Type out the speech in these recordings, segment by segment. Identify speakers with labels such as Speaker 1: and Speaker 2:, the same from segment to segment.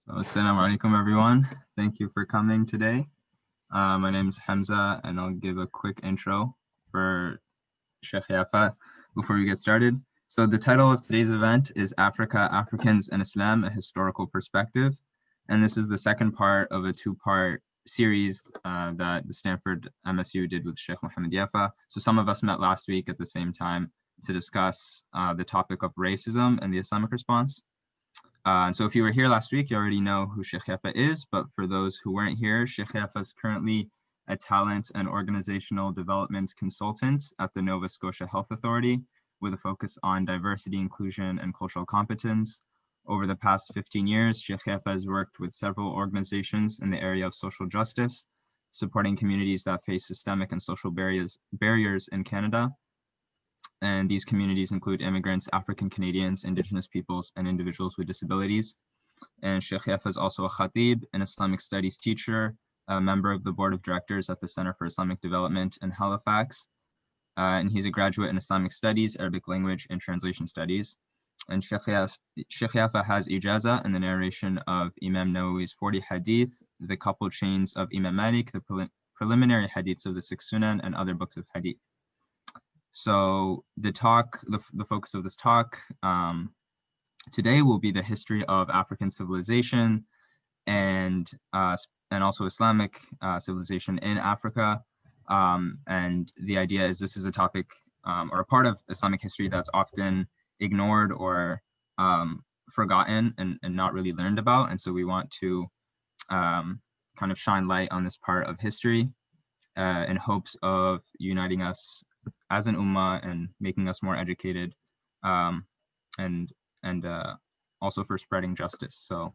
Speaker 1: Assalamu alaikum, everyone. Thank you for coming today. My name is Hamza, and I'll give a quick intro for Sheikh Yaffa before we get started. So the title of today's event is Africa, Africans, and Islam, a Historical Perspective. And this is the second part of a two-part series that the Stanford MSU did with Sheikh Mohamed Yaffa. So some of us met last week at the same time to discuss the topic of racism and the Islamic response. So if you were here last week, you already know who Sheikh Yaffa is, but for those who weren't here, Sheikh Yaffa is currently a talent and organizational development consultant at the Nova Scotia Health Authority with a focus on diversity, inclusion, and cultural competence. Over the past 15 years, Sheikh Yaffa has worked with several organizations in the area of social justice, supporting communities that face systemic and social barriers in Canada. And these communities include immigrants, African Canadians, Indigenous peoples, and individuals with disabilities. And Sheikh Yaffa is also a khatib, an Islamic studies teacher, a member of the board of directors at the Center for Islamic Development in Halifax. And he's a graduate in Islamic studies, Arabic language, and translation studies. And Sheikh Yaffa has ijaza in the narration of Imam Nawawi's 40 hadith, the coupled chains of Imam Malik, the preliminary hadiths of the Six Sunan, and other books of hadith. So the focus of this talk today will be the history of African civilization and also Islamic civilization in Africa. And the idea is this is a topic or a part of Islamic history that's often ignored or forgotten and not really learned about. And so we want to kind of shine light on this part of history in hopes of uniting us as an ummah and making us more educated, and also for spreading justice. So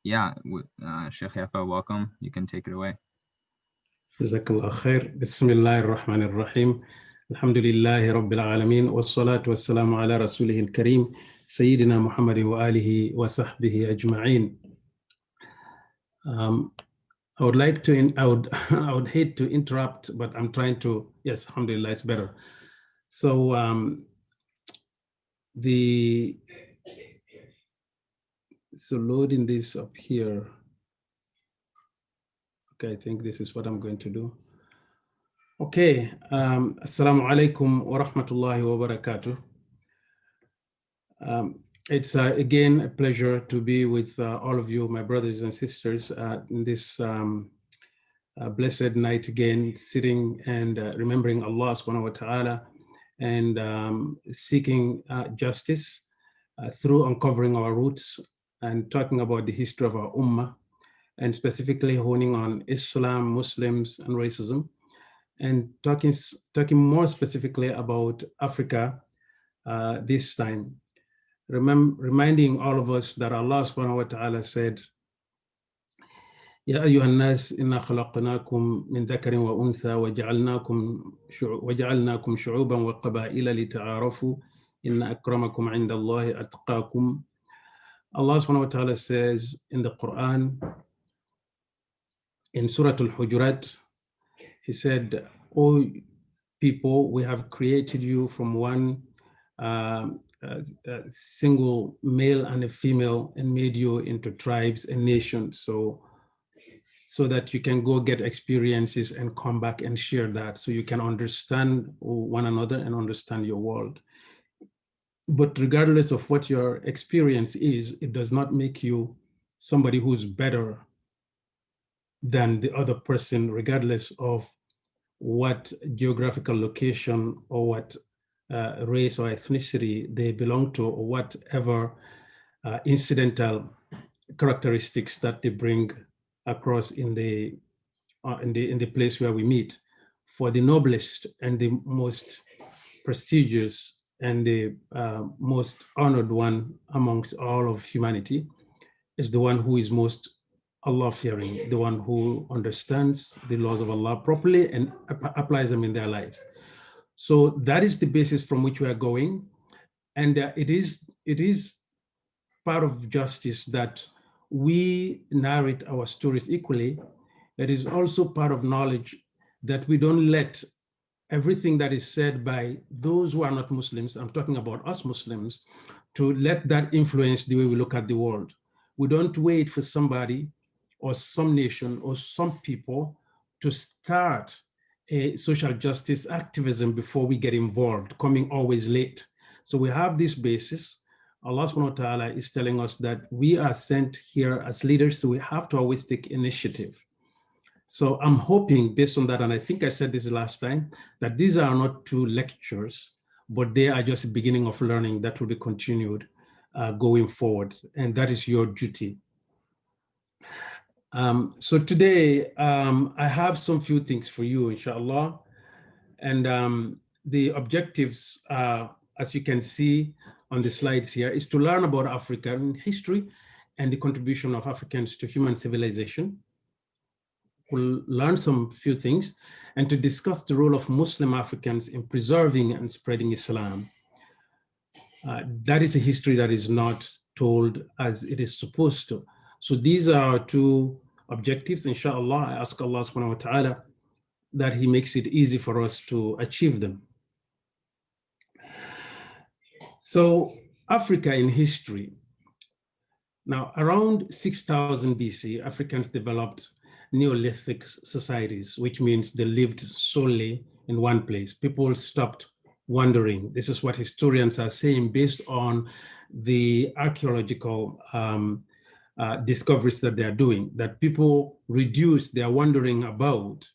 Speaker 1: yeah, Sheikh Yaffa, welcome. You can take it away.
Speaker 2: Jazakallah khair. Bismillahir Rahmanir Rahim. Alhamdulillahi Rabbil Alameen. Wassalatu wassalamu ala rasulihil kareem. Sayyidina Muhammadin wa alihi wa sahbihi ajma'een. I would hate to interrupt, but I'm trying to, yes, alhamdulillah, it's better. So loading this up here. Okay, I think this is what I'm going to do. Okay, assalamu alaikum wa rahmatullahi wa barakatuh. It's again a pleasure to be with all of you, my brothers and sisters, in this blessed night again, sitting and remembering Allah subhanahu wa ta'ala and seeking justice through uncovering our roots and talking about the history of our ummah, and specifically honing on Islam, Muslims, and racism, and talking more specifically about Africa this time. Reminding all of us that Allah subhanahu wa ta'ala said, يا أيها الناس إنا خلقناكم من ذكر وأنثى وجعلناكم شعوبا وقبائل لتعارفوا إن أكرمكم عند الله أتقاكم. Allah subhanahu wa ta'ala says in the Quran, in Surah Al-Hujurat, He said, "O people, we have created you from one single male and a female and made you into tribes and nations, so that you can go get experiences and come back and share that, so you can understand one another and understand your world. But regardless of what your experience is, it does not make you somebody who's better than the other person, regardless of what geographical location or what race or ethnicity they belong to, or whatever incidental characteristics that they bring across in the place where we meet. For the noblest and the most prestigious and the most honored one amongst all of humanity is the one who is most Allah-fearing, the one who understands the laws of Allah properly and applies them in their lives. So that is the basis from which we are going. And it is part of justice that we narrate our stories equally. It is also part of knowledge that we don't let everything that is said by those who are not Muslims, I'm talking about us Muslims, to let that influence the way we look at the world. We don't wait for somebody or some nation or some people to start a social justice activism before we get involved, coming always late. So we have this basis. Allah subhanahu wa ta'ala is telling us that we are sent here as leaders, so we have to always take initiative. So I'm hoping, based on that, and I think I said this last time, that these are not 2 lectures, but they are just a beginning of learning that will be continued going forward, and that is your duty. So today, I have some few things for you, inshallah, and the objectives, as you can see on the slides here, is to learn about African history and the contribution of Africans to human civilization. We'll learn some few things, and to discuss the role of Muslim Africans in preserving and spreading Islam. That is a history that is not told as it is supposed to. So these are 2 objectives. Inshallah, I ask Allah subhanahu wa ta'ala that He makes it easy for us to achieve them. So Africa in history. Now, around 6000 BC, Africans developed Neolithic societies, which means they lived solely in one place. People stopped wandering. This is what historians are saying based on the archaeological discoveries that they are doing, that people reduced their wandering about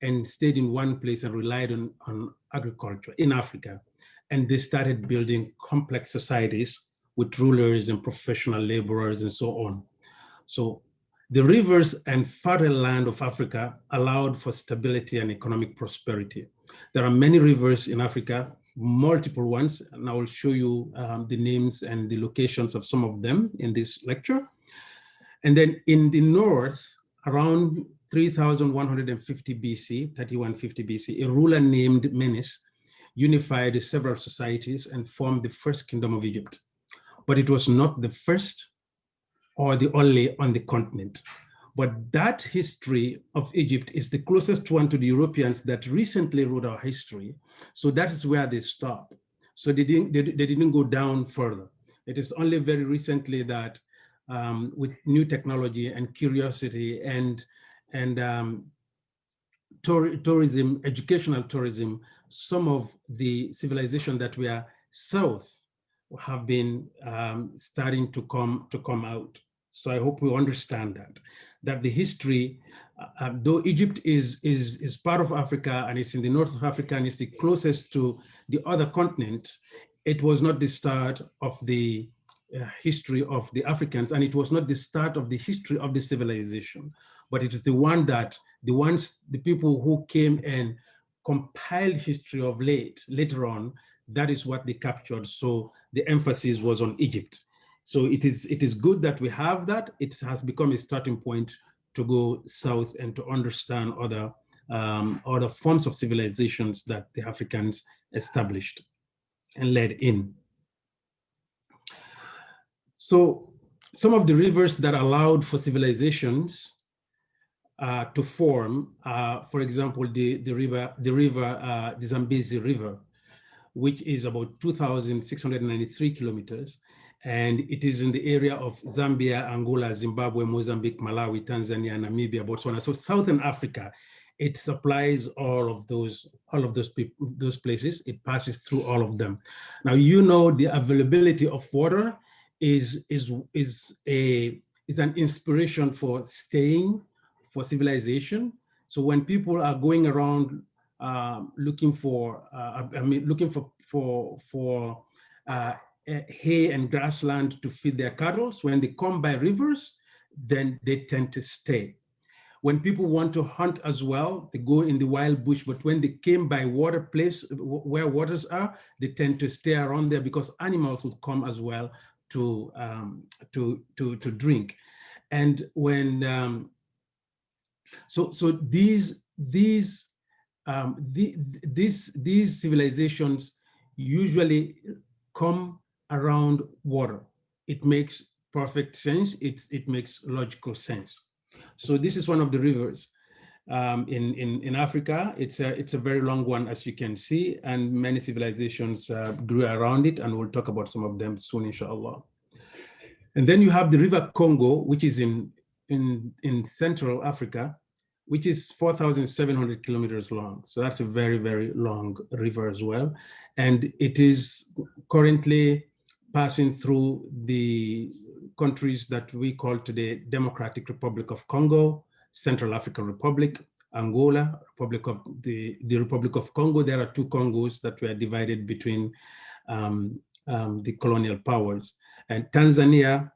Speaker 2: and stayed in one place and relied on agriculture in Africa. And they started building complex societies with rulers and professional laborers and so on. So the rivers and fertile land of Africa allowed for stability and economic prosperity. There are many rivers in Africa, multiple ones, and I will show you the names and the locations of some of them in this lecture. And then in the north, around 3150 BC, 3150 BC, a ruler named Menes unified several societies and formed the first kingdom of Egypt. But it was not the first or the only on the continent. But that history of Egypt is the closest one to the Europeans that recently wrote our history. So that is where they stopped. So they didn't go down further. It is only very recently that with new technology and curiosity and tourism, educational tourism, some of the civilization that were south have been starting to come out. So I hope we understand that the history, though Egypt is part of Africa and it's in the north of Africa and it's the closest to the other continent, it was not the start of the history of the Africans, and it was not the start of the history of the civilization, but it is the one that the people who came and compiled history of later on, that is what they captured. So the emphasis was on Egypt. So it is good that we have that. It has become a starting point to go south and to understand other forms of civilizations that the Africans established and led in. So some of the rivers that allowed for civilizations to form, for example, the Zambezi River, which is about 2,693 kilometers. And it is in the area of Zambia, Angola, Zimbabwe, Mozambique, Malawi, Tanzania, Namibia, Botswana. So Southern Africa, it supplies all of those places. It passes through all of them. Now, the availability of water is an inspiration for staying, for civilization. So when people are going around looking for hay and grassland to feed their cattle, so when they come by rivers, then they tend to stay. When people want to hunt as well, they go in the wild bush, but when they came by water place where waters are, they tend to stay around there because animals would come as well to drink. And when so these civilizations usually come around water. It makes perfect sense. It makes logical sense. So this is one of the rivers. In Africa, it's a very long one, as you can see, and many civilizations grew around it, and we'll talk about some of them soon, inshallah. And then you have the River Congo, which is in Central Africa, which is 4,700 kilometers long. So that's a very, very long river as well. And it is currently passing through the countries that we call today Democratic Republic of Congo, Central African Republic, Angola, the Republic of Congo. There are two Congos that were divided between the colonial powers, and Tanzania,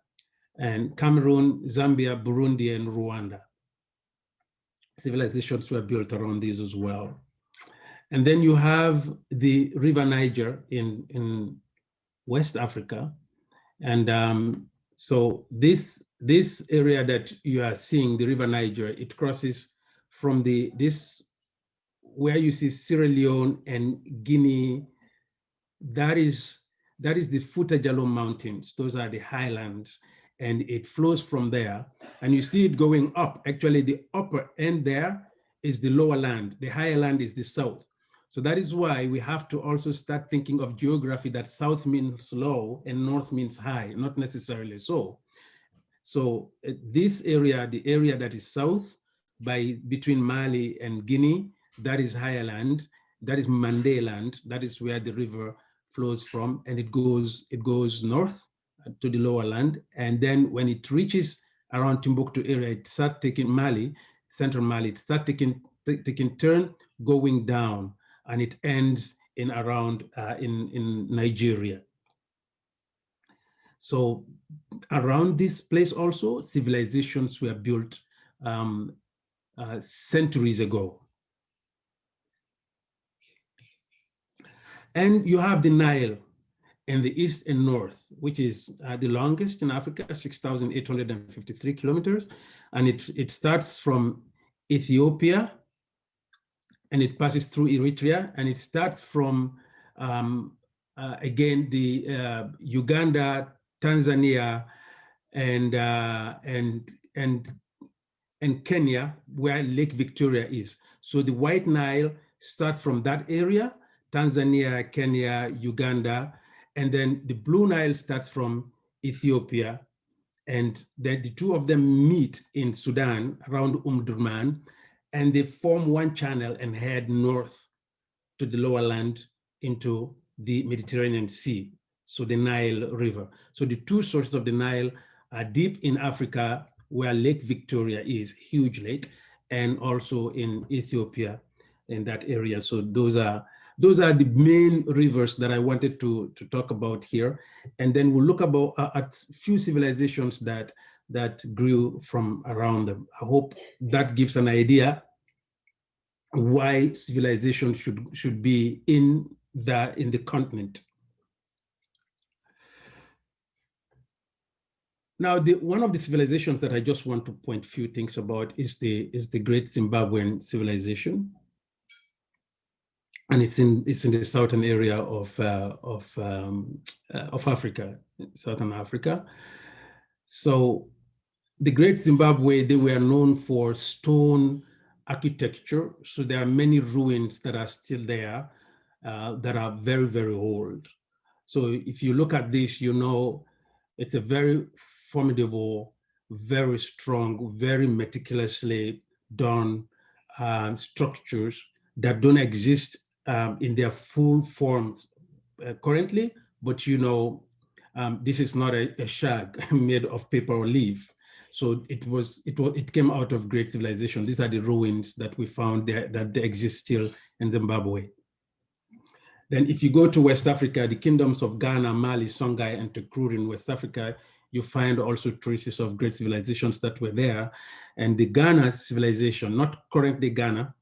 Speaker 2: and Cameroon, Zambia, Burundi, and Rwanda. Civilizations were built around these as well. And then you have the River Niger in West Africa. And so this area that you are seeing, the River Niger, it crosses from where you see Sierra Leone and Guinea. That is the Futa Jalom Mountains. Those are the highlands, and it flows from there. And you see it going up. Actually, the upper end there is the lower land. The higher land is the south. So that is why we have to also start thinking of geography that south means low and north means high, not necessarily so. So this area, the area that is south between Mali and Guinea, that is higher land, that is Mande land, that is where the river flows from, and it goes north to the lower land. And then when it reaches around Timbuktu area, it starts taking central Mali, it starts taking turn going down, and it ends in around in Nigeria. So around this place also, civilizations were built centuries ago. And you have the Nile in the east and north, which is the longest in Africa, 6,853 kilometers. And it starts from Ethiopia, and it passes through Eritrea, and it starts from, again, the Uganda, Tanzania, and Kenya, where Lake Victoria is. So the White Nile starts from that area, Tanzania, Kenya, Uganda, and then the Blue Nile starts from Ethiopia, and then the two of them meet in Sudan around Durman, and they form one channel and head north to the lower land into the Mediterranean Sea, so the Nile River. So the two sources of the Nile are deep in Africa, where Lake Victoria is, huge lake, and also in Ethiopia, in that area. So those are the main rivers that I wanted to talk about here. And then we'll look at few civilizations that grew from around them. I hope that gives an idea why civilization should be in the continent. Now, one of the civilizations that I just want to point a few things about is the Great Zimbabwean civilization, and it's in the southern area of Africa, southern Africa. So, the Great Zimbabwe, they were known for stone architecture. So there are many ruins that are still there that are very, very old. So if you look at this, you know it's a very formidable, very strong, very meticulously done structures that don't exist in their full forms currently, but you know, this is not a shag made of paper or leaf. So it came out of great civilization. These are the ruins that we found there, that they exist still in Zimbabwe. Then if you go to West Africa, the kingdoms of Ghana, Mali, Songhai, and Tekrur in West Africa, you find also traces of great civilizations that were there. And the Ghana civilization, not current-day Ghana,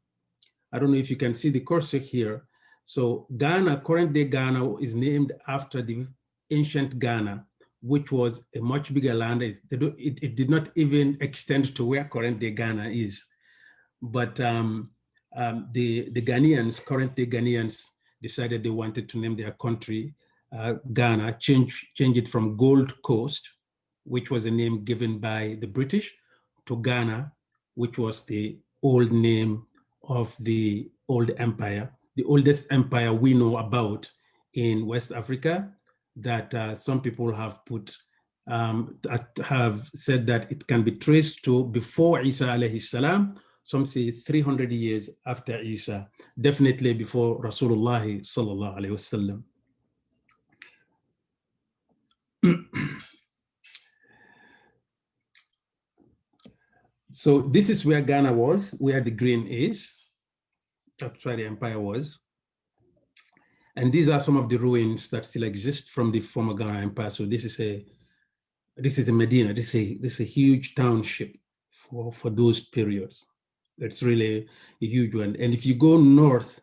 Speaker 2: I don't know if you can see the cursor here. So Ghana, current-day Ghana, is named after the ancient Ghana, which was a much bigger land. It did not even extend to where current-day Ghana is. But the Ghanaians, current-day Ghanaians, decided they wanted to name their country Ghana, change it from Gold Coast, which was a name given by the British, to Ghana, which was the old name of the old empire, the oldest empire we know about in West Africa, that some people have put, that have said that it can be traced to before Isa alayhi salam. Some say 300 years after Isa, definitely before Rasulullah sallallahu alayhi wasallam. So this is where Ghana was, where the green is. That's where the empire was. And these are some of the ruins that still exist from the former Ghana Empire. So this is a Medina. This is a huge township for those periods. It's really a huge one. And if you go north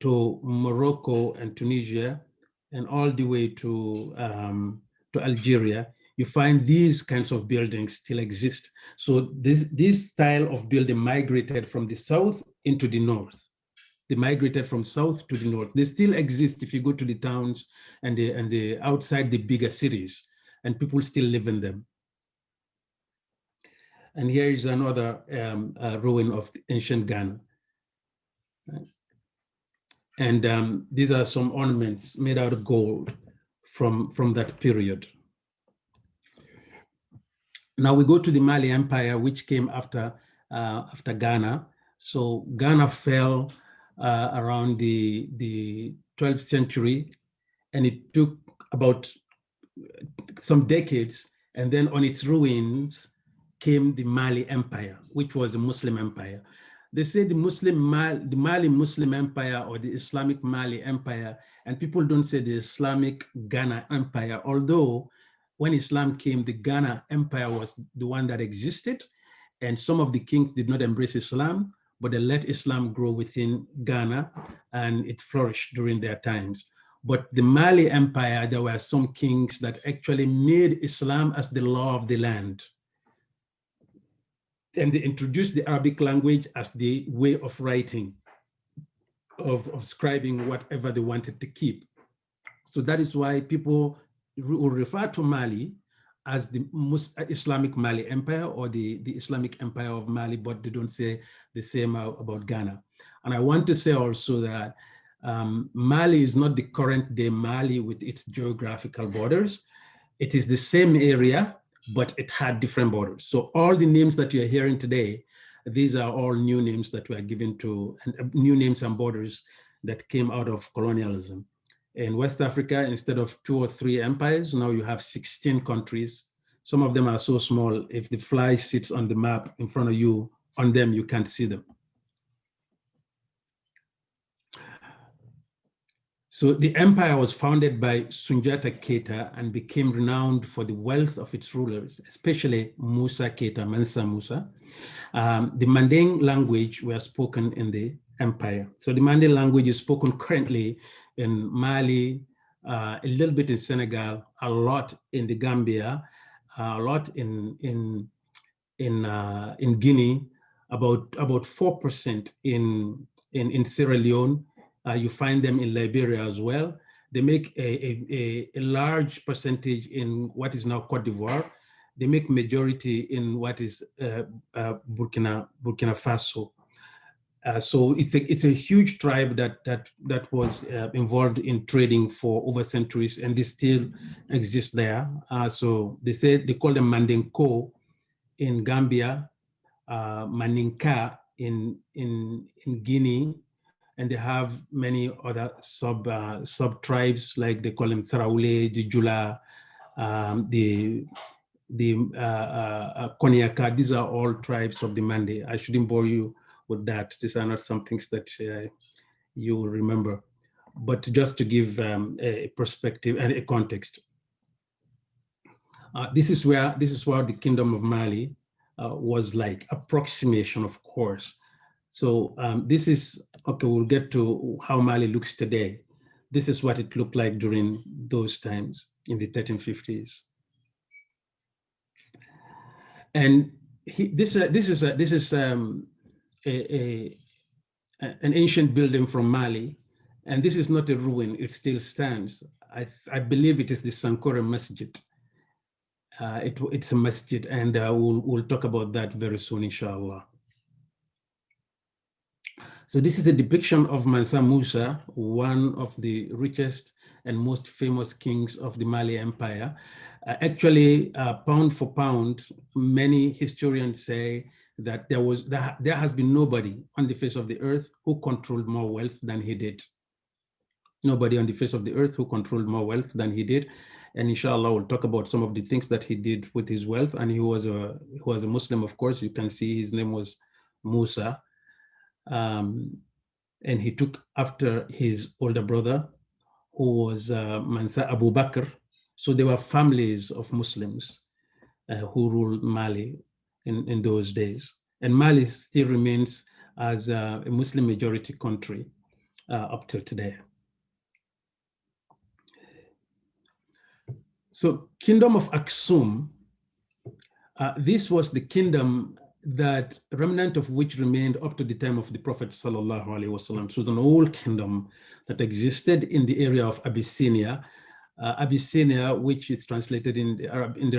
Speaker 2: to Morocco and Tunisia, and all the way to Algeria, you find these kinds of buildings still exist. So this style of building migrated from the south into the north. They migrated from south to the north. They still exist if you go to the towns and the outside the bigger cities, and people still live in them. And here is another ruin of ancient Ghana. And these are some ornaments made out of gold from that period. Now we go to the Mali Empire, which came after Ghana. So Ghana fell around the 12th century, and it took about some decades, and then on its ruins came the Mali Empire, which was a Muslim empire. They say the Mali Muslim Empire or the Islamic Mali Empire, and people don't say the Islamic Ghana Empire, although when Islam came, the Ghana Empire was the one that existed, and some of the kings did not embrace Islam, but they let Islam grow within Ghana, and it flourished during their times. But the Mali Empire, there were some kings that actually made Islam as the law of the land. And they introduced the Arabic language as the way of writing, of scribing whatever they wanted to keep. So that is why people will refer to Mali as the Islamic Mali Empire or the Islamic Empire of Mali, but they don't say the same about Ghana. And I want to say also that Mali is not the current day Mali with its geographical borders. It is the same area, but it had different borders. So all the names that you're hearing today, these are all new names that were given to, new names and borders that came out of colonialism. In West Africa, instead of 2 or 3 empires, now you have 16 countries. Some of them are so small, if the fly sits on the map in front of you, on them, you can't see them. So the empire was founded by Sunjata Keita and became renowned for the wealth of its rulers, especially Musa Keita, Mansa Musa. The Manding language was spoken in the empire. So the Manding language is spoken currently in Mali, a little bit in Senegal, a lot in the Gambia, a lot in Guinea, about 4% in Sierra Leone. You find them in Liberia as well. They make a large percentage in what is now Cote d'Ivoire. They make majority in what is Burkina Faso. So it's a huge tribe that was involved in trading for over centuries, and they still exist there. So they call them Mandinko in Gambia, Maninka in Guinea, and they have many other sub tribes, like they call them Saraule, the Jula, the Koniaka. These are all tribes of the Mande. I shouldn't bore you with that. These are not some things that you will remember, but just to give a perspective and a context. This is what the Kingdom of Mali was like, approximation, of course. So this is, okay, we'll get to how Mali looks today. This is what it looked like during those times in the 1350s. And this is an ancient building from Mali, and this is not a ruin, it still stands. I believe it is the Sankore Masjid. It's a masjid, and we'll talk about that very soon, inshallah. So this is a depiction of Mansa Musa, one of the richest and most famous kings of the Mali Empire. Actually, pound for pound, many historians say that there has been nobody on the face of the earth who controlled more wealth than he did. Nobody on the face of the earth who controlled more wealth than he did. And inshallah, we'll talk about some of the things that he did with his wealth. And he was a Muslim, of course. You can see his name was Musa. And he took after his older brother, who was Mansa Abu Bakr. So there were families of Muslims who ruled Mali in those days. And Mali still remains as a Muslim majority country up till today. So Kingdom of Aksum, this was the kingdom that remnant of which remained up to the time of the Prophet sallallahu alaihi wasallam. So it was an old kingdom that existed in the area of Abyssinia. Abyssinia, which is translated in the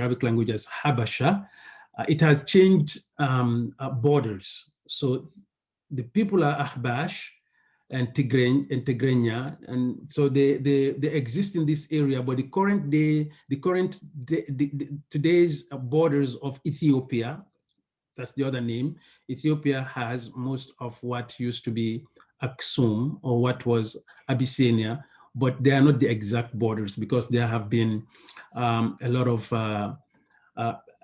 Speaker 2: Arabic language as Habasha. It has changed borders. So the people are Ahbash and Tigrenya, and so they exist in this area. But today's borders of Ethiopia, that's the other name. Ethiopia has most of what used to be Aksum, or what was Abyssinia, but they are not the exact borders, because there have been a lot of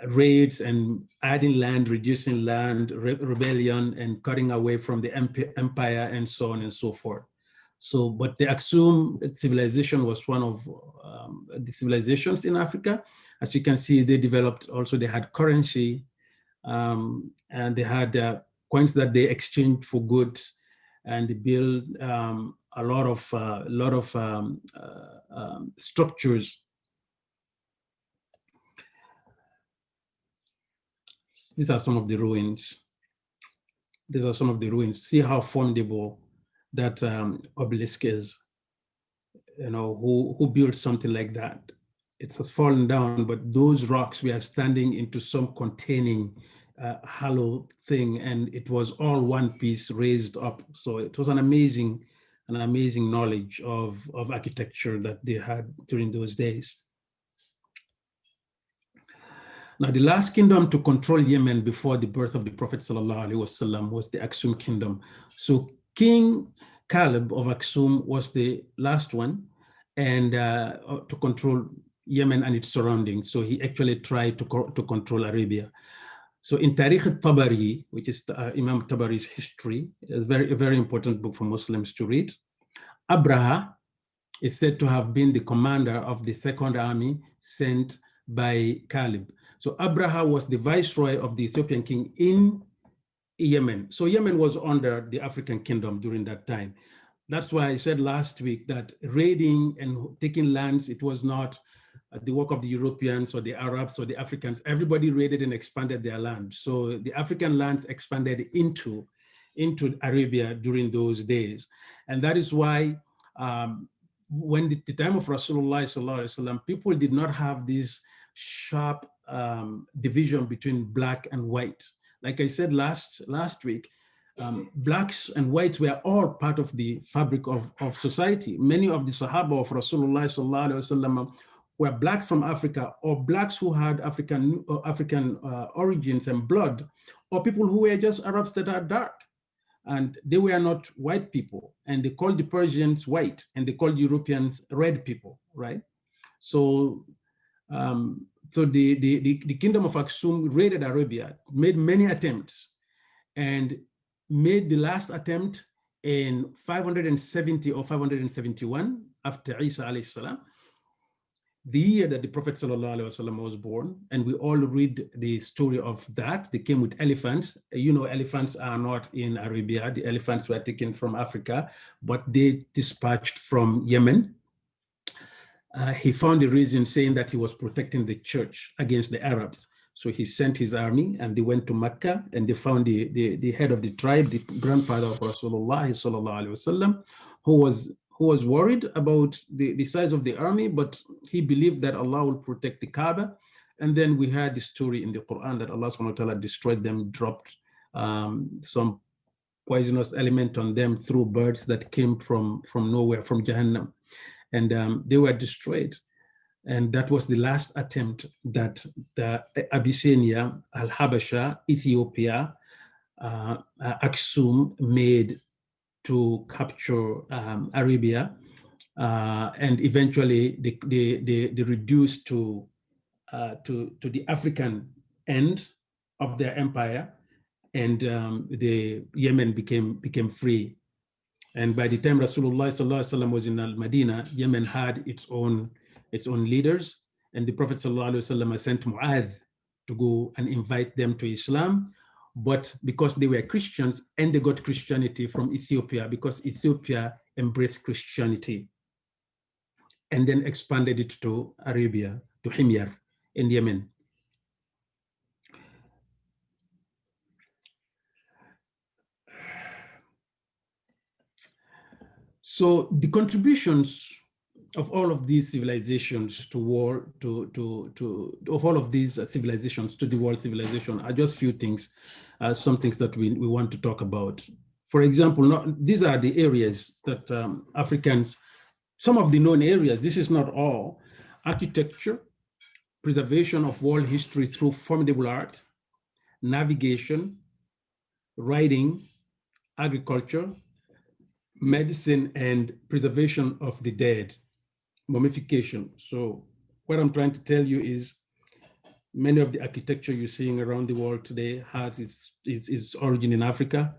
Speaker 2: raids and adding land, reducing land, rebellion, and cutting away from the empire, and so on and so forth. So, but the Aksum civilization was one of the civilizations in Africa. As you can see, they developed also, they had currency, and they had coins that they exchanged for goods, and they built a lot of structures. These are some of the ruins. These are some of the ruins. See how formidable that obelisk is. You know, who built something like that? It has fallen down, but those rocks were standing into some containing hollow thing, and it was all one piece raised up. So it was an amazing knowledge of architecture that they had during those days. Now, the last kingdom to control Yemen before the birth of the Prophet ﷺ was the Aksum kingdom. So King Caleb of Aksum was the last one, and to control Yemen and its surroundings. So he actually tried to control Arabia. So in Tariq al-Tabari, which is Imam Tabari's history, it's a very important book for Muslims to read. Abraha is said to have been the commander of the second army sent by Caleb. So Abraha was the viceroy of the Ethiopian king in Yemen. So Yemen was under the African kingdom during that time. That's why I said last week that raiding and taking lands, it was not the work of the Europeans or the Arabs or the Africans. Everybody raided and expanded their land. So the African lands expanded into Arabia during those days. And that is why when the time of Rasulullah sallallahu alaihi wasallam, people did not have this sharp division between black and white. Like I said last week, blacks and whites were all part of the fabric of society. Many of the Sahaba of Rasulullah sallallahu alaihi wasallam were blacks from Africa, or blacks who had African origins and blood, or people who were just Arabs that are dark. And they were not white people, and they called the Persians white, and they called Europeans red people, right? So, the kingdom of Aksum raided Arabia, made many attempts, and made the last attempt in 570 or 571 after Isa alayhi salam, the year that the Prophet ﷺ was born. And we all read the story of that. They came with elephants. You know, elephants are not in Arabia. The elephants were taken from Africa, but they dispatched from Yemen. He found a reason saying that he was protecting the church against the Arabs. So he sent his army, and they went to Mecca, and they found the head of the tribe, the grandfather of Rasulullah sallallahu alaihi wasallam, who was worried about the size of the army, but he believed that Allah will protect the Kaaba. And then we had the story in the Quran that Allah subhanahu wa ta'ala destroyed them, dropped some poisonous element on them through birds that came from nowhere, from Jahannam. And they were destroyed. And that was the last attempt that the Abyssinia, Al-Habasha, Ethiopia, Aksum made to capture Arabia. And eventually they reduced to the African end of their empire, and the Yemen became free. And by the time Rasulullah sallallahu alaihi wasallam was in Al-Madinah, Yemen had its own leaders, and the Prophet sallallahu alaihi wasallam sent Mu'adh to go and invite them to Islam. But because they were Christians and they got Christianity from Ethiopia, because Ethiopia embraced Christianity and then expanded it to Arabia, to Himyar in Yemen. So the contributions of all of these civilizations to war, of all of these civilizations to the world civilization are just few things, some things that we want to talk about. For example, these are the areas that Africans, some of the known areas, this is not all: architecture, preservation of world history through formidable art, navigation, writing, agriculture, medicine, and preservation of the dead, mummification. So what I'm trying to tell you is many of the architecture you're seeing around the world today has its origin in Africa.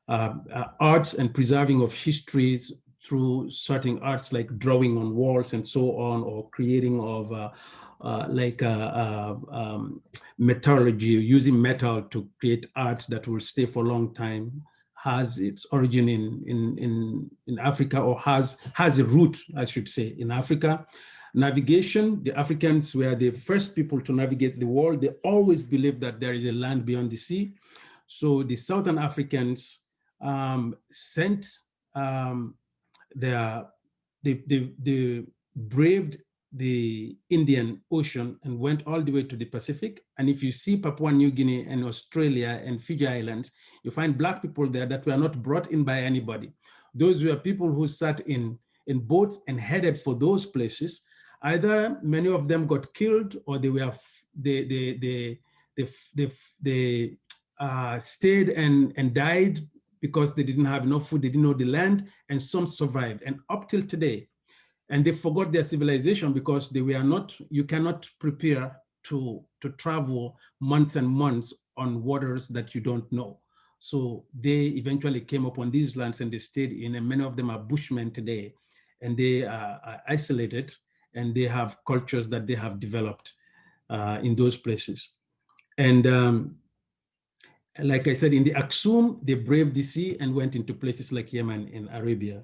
Speaker 2: Arts and preserving of history through certain arts like drawing on walls and so on, or creating of metallurgy, using metal to create art that will stay for a long time, has its origin in Africa, or has a root, I should say, in Africa. Navigation, the Africans were the first people to navigate the world. They always believed that there is a land beyond the sea. So the Southern Africans sent they braved the Indian Ocean and went all the way to the Pacific. And if you see Papua New Guinea and Australia and Fiji Islands, you find Black people there that were not brought in by anybody. Those were people who sat in boats and headed for those places. Either many of them got killed, or they stayed and died because they didn't have enough food, they didn't know the land, and some survived. And up till today, and they forgot their civilization because they were not, you cannot prepare to travel months and months on waters that you don't know. So they eventually came upon these lands and they stayed in, and many of them are Bushmen today, and they are isolated, and they have cultures that they have developed in those places. And like I said, in the Aksum, they braved the sea and went into places like Yemen in Arabia.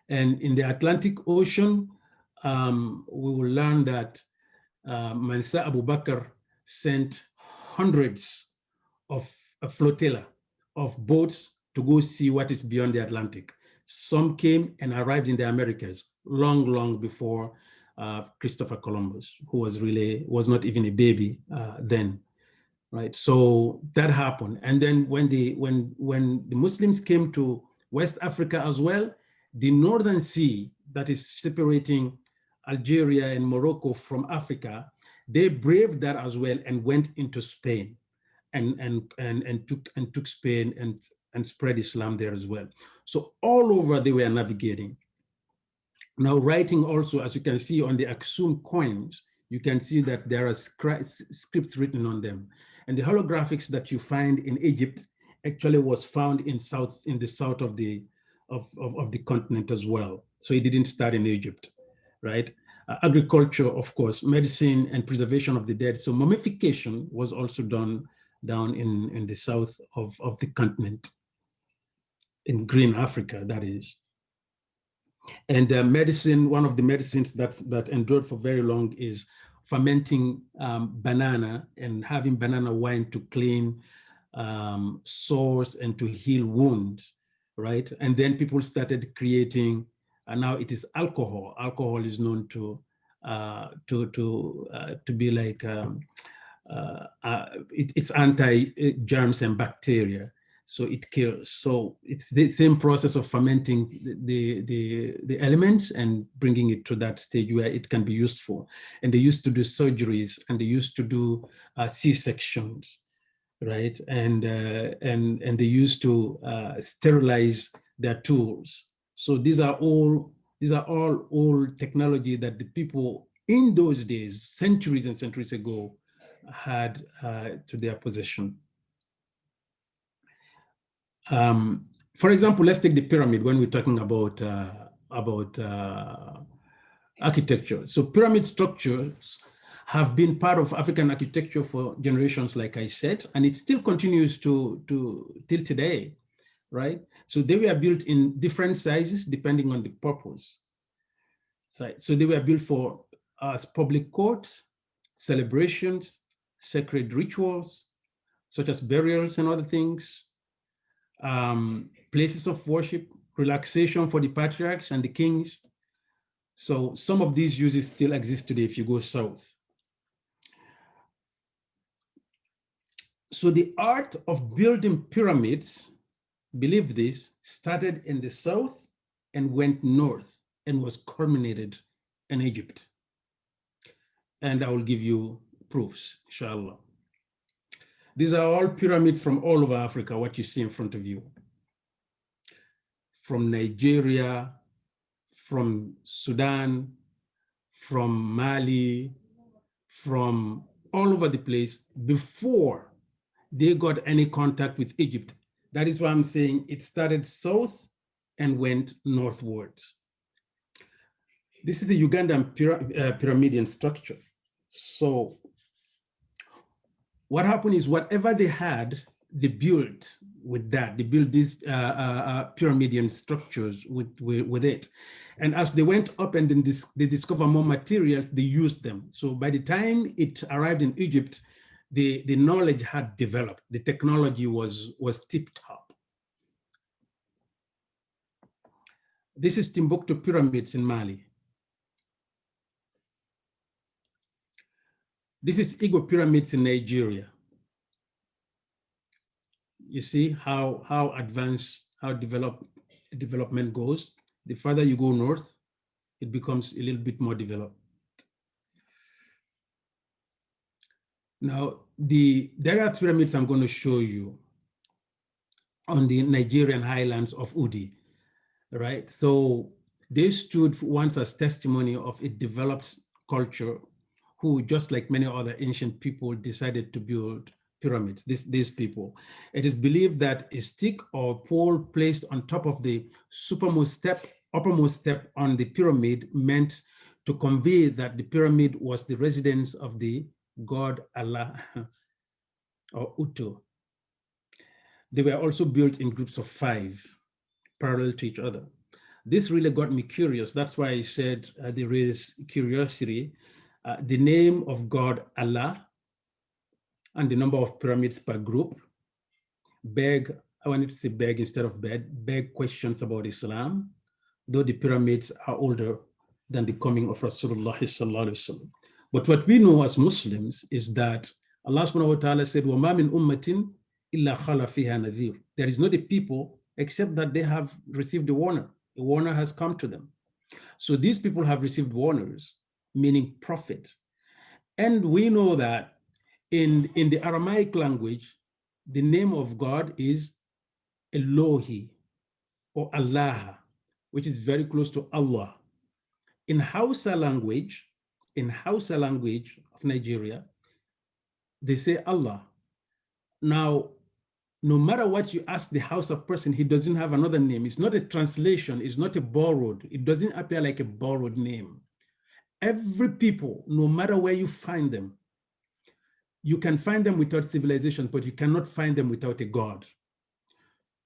Speaker 2: And in the Atlantic Ocean, we will learn that Mansa Abu Bakr sent hundreds of a flotilla of boats to go see what is beyond the Atlantic. Some came and arrived in the Americas long before Christopher Columbus, who was not even a baby then. Right, so that happened. And then when the Muslims came to West Africa as well, the Northern Sea that is separating Algeria and Morocco from Africa, they braved that as well and went into Spain and took Spain and spread Islam there as well. So all over they were navigating. Now, writing also, as you can see on the Aksum coins, you can see that there are scripts written on them. And the holographics that you find in Egypt actually was found in the south of the continent as well. So it didn't start in Egypt, right? Agriculture, of course, medicine and preservation of the dead. So mummification was also done down in the south of the continent, in green Africa, that is. And medicine, one of the medicines that endured for very long is fermenting banana and having banana wine to clean sores and to heal wounds, right? And then people started creating, and now it is alcohol. Alcohol is known to be like it's anti-germs and bacteria. So it kills. So it's the same process of fermenting the elements and bringing it to that stage where it can be used for. And they used to do surgeries, and they used to do C-sections, right? And they used to sterilize their tools. So these are all old technology that the people in those days, centuries and centuries ago, had to their possession. For example, let's take the pyramid when we're talking about architecture. So pyramid structures have been part of African architecture for generations, like I said, and it still continues to till today, right? So they were built in different sizes depending on the purpose. So they were built for public courts, celebrations, sacred rituals, such as burials and other things, places of worship, relaxation for the patriarchs and the kings. So some of these uses still exist today if you go south. So the art of building pyramids, believe this, started in the south and went north and was culminated in Egypt. And I will give you proofs, inshallah. These are all pyramids from all over Africa, what you see in front of you. From Nigeria, from Sudan, from Mali, from all over the place before they got any contact with Egypt. That is why I'm saying it started south and went northwards. This is a Ugandan pyramidian structure. So what happened is whatever they had, they built with that. They built these pyramidian structures with it. And as they went up and then they discover more materials, they used them. So by the time it arrived in Egypt, the knowledge had developed. The technology was tip-top. This is Timbuktu pyramids in Mali. This is Igbo pyramids in Nigeria. You see how advanced, how developed the development goes. The further you go north, it becomes a little bit more developed. Now, there are pyramids I'm going to show you on the Nigerian highlands of Udi, right? So they stood once as testimony of a developed culture who, just like many other ancient people, decided to build pyramids, these people. It is believed that a stick or pole placed on top of the uppermost step on the pyramid meant to convey that the pyramid was the residence of the god Allah or Utu. They were also built in groups of 5, parallel to each other. This really got me curious. That's why I said there is curiosity. The name of God Allah and the number of pyramids per group beg, I wanted to say beg instead of beg questions about Islam, though the pyramids are older than the coming of Rasulullah sallallahu alaihi wasallam. But what we know as Muslims is that Allah subhanahu wa ta'ala said, وَمَا مِنْ أُمَّةٍ إِلَّا خَلَ فِيهَا نَذِيرٌ. There is not a people except that they have received a warner. A warner has come to them. So these people have received warners, meaning prophets. And we know that in the Aramaic language, the name of God is Elohi or Allah, which is very close to Allah. In Hausa language of Nigeria, they say Allah. Now, no matter what you ask the Hausa person, he doesn't have another name. It's not a translation, it's not a borrowed. It doesn't appear like a borrowed name. Every people, no matter where you find them, you can find them without civilization, but you cannot find them without a God.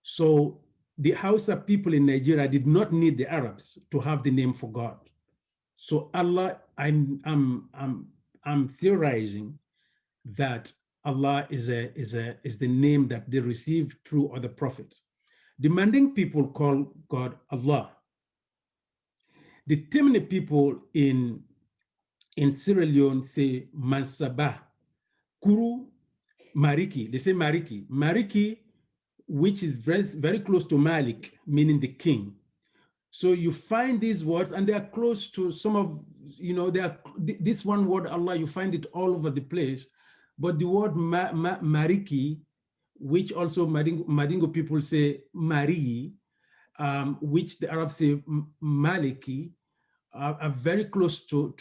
Speaker 2: So the Hausa people in Nigeria did not need the Arabs to have the name for God. So Allah, I'm theorizing that Allah is the name that they received through other prophets. The Manding people call God Allah. The Timni people in Sierra Leone say Mansaba, Kuru, Mariki. They say Mariki. Mariki which is very, very close to Malik, meaning the king. So you find these words, and they are close to some of, they are this one word, Allah, you find it all over the place. But the word Mariki, which also Madingo people say Mari, which the Arabs say Maliki, are very close to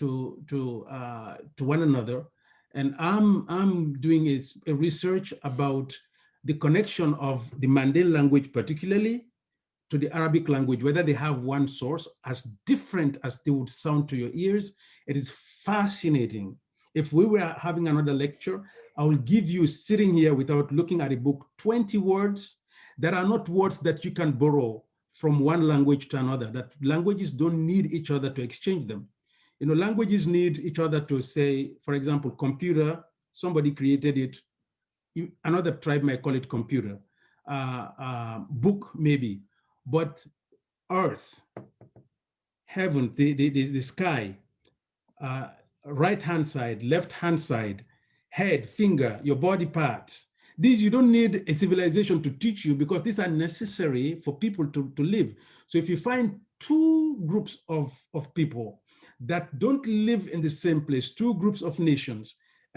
Speaker 2: one another. And I'm doing a research about the connection of the Mandel language, particularly to the Arabic language, whether they have one source as different as they would sound to your ears. It is fascinating. If we were having another lecture, I will give you, sitting here without looking at a book, 20 words that are not words that you can borrow from one language to another, that languages don't need each other to exchange them. Languages need each other to say, for example, computer, somebody created it. Another tribe might call it computer. Book, maybe. But earth, heaven, the sky, right-hand side, left-hand side, head, finger, your body parts. These you don't need a civilization to teach you, because these are necessary for people to live. So if you find two groups of people that don't live in the same place, two groups of nations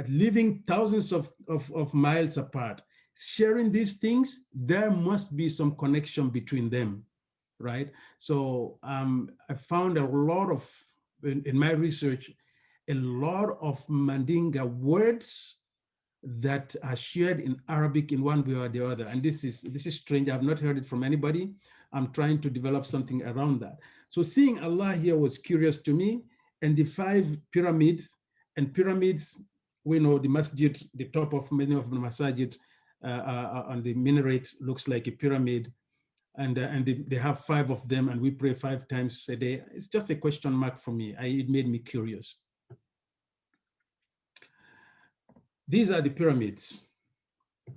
Speaker 2: living thousands of miles apart, sharing these things, there must be some connection between them, right? So I found a lot of, in my research, a lot of Mandinga words that are shared in Arabic in one way or the other. And this is strange. I've not heard it from anybody. I'm trying to develop something around that. So seeing Allah here was curious to me. And the 5 pyramids, and pyramids, we know the masjid, the top of many of the masajid on the minaret looks like a pyramid. And they have 5 of them, and we pray 5 times a day. It's just a question mark for me. It made me curious. These are the pyramids.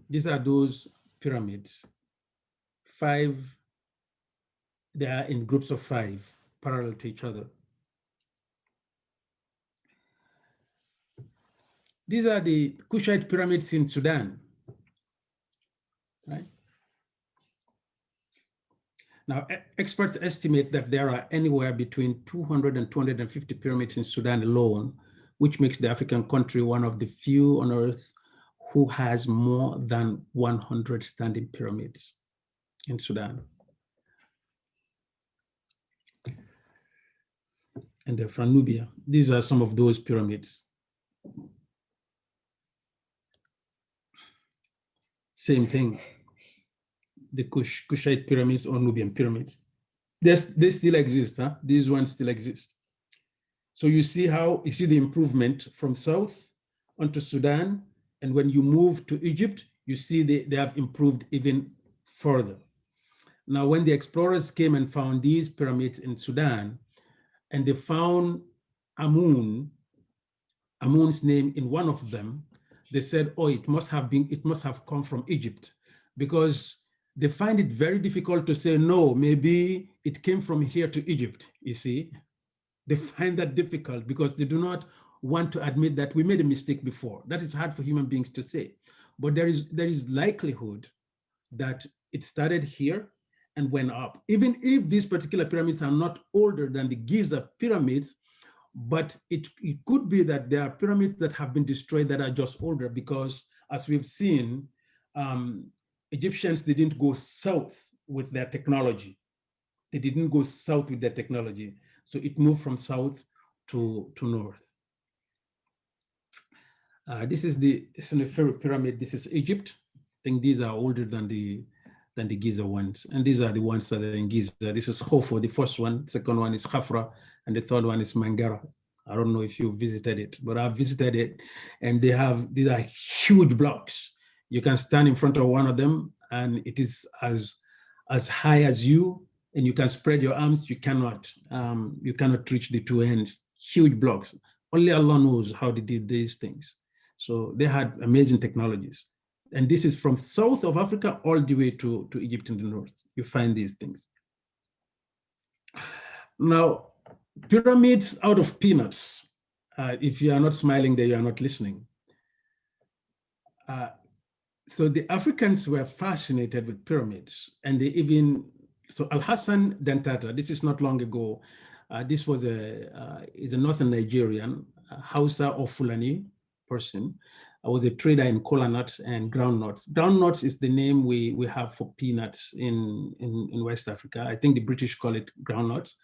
Speaker 2: These are those pyramids. 5, they are in groups of 5, parallel to each other. These are the Kushite pyramids in Sudan, right? Now, experts estimate that there are anywhere between 200 and 250 pyramids in Sudan alone, which makes the African country one of the few on earth who has more than 100 standing pyramids in Sudan. And they're from Nubia. These are some of those pyramids. Same thing. The Kushite pyramids or Nubian pyramids. They still exist, huh? These ones still exist. So you see the improvement from south onto Sudan, and when you move to Egypt, you see they have improved even further. Now, when the explorers came and found these pyramids in Sudan, and they found Amun's name in one of them, they said, oh, it must have come from Egypt, because they find it very difficult to say, no, maybe it came from here to Egypt, you see. They find that difficult because they do not want to admit that we made a mistake before. That is hard for human beings to say. But there is likelihood that it started here and went up. Even if these particular pyramids are not older than the Giza pyramids, but it could be that there are pyramids that have been destroyed that are just older, because as we've seen, Egyptians didn't go south with their technology. They didn't go south with their technology. So it moved from south to north. This is the Pharaoh pyramid. This is Egypt. I think these are older than the Giza ones. And these are the ones that are in Giza. This is Khofo, the first one. Second one is Khafra. And the third one is Mangara. I don't know if you visited it, but I've visited it. And these are huge blocks. You can stand in front of one of them, and it is as high as you, and you can spread your arms. You cannot reach the 2 ends. Huge blocks. Only Allah knows how they did these things. So they had amazing technologies. And this is from south of Africa all the way to Egypt in the north. You find these things. Now, pyramids out of peanuts. If you are not smiling there, you are not listening. So the Africans were fascinated with pyramids, and they even, so Al-Hassan Dantata, this is not long ago, this was is a northern Nigerian, Hausa or Fulani person. I was a trader in kola nuts and groundnuts. Groundnuts is the name we have for peanuts in West Africa. I think the British call it groundnuts.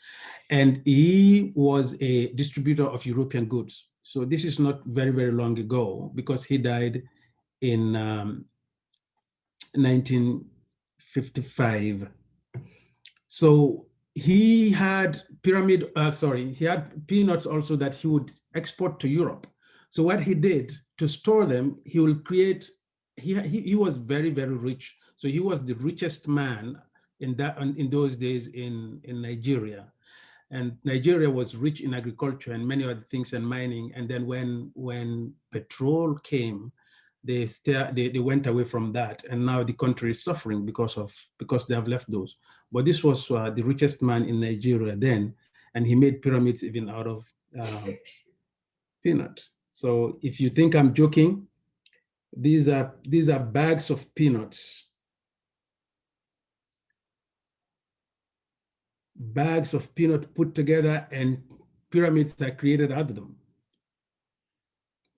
Speaker 2: And he was a distributor of European goods. So this is not very, very long ago, because he died in 1955. So he had he had peanuts also that he would export to Europe. So what he did to store them, he will create, he was very, very rich. So he was the richest man in those days in Nigeria. And Nigeria was rich in agriculture and many other things and mining. And then when petrol came, they went away from that, and now the country is suffering because they have left those. But this was the richest man in Nigeria then, and he made pyramids even out of peanut. So if you think I'm joking, these are bags of peanuts. Bags of peanut put together, and pyramids are created out of them.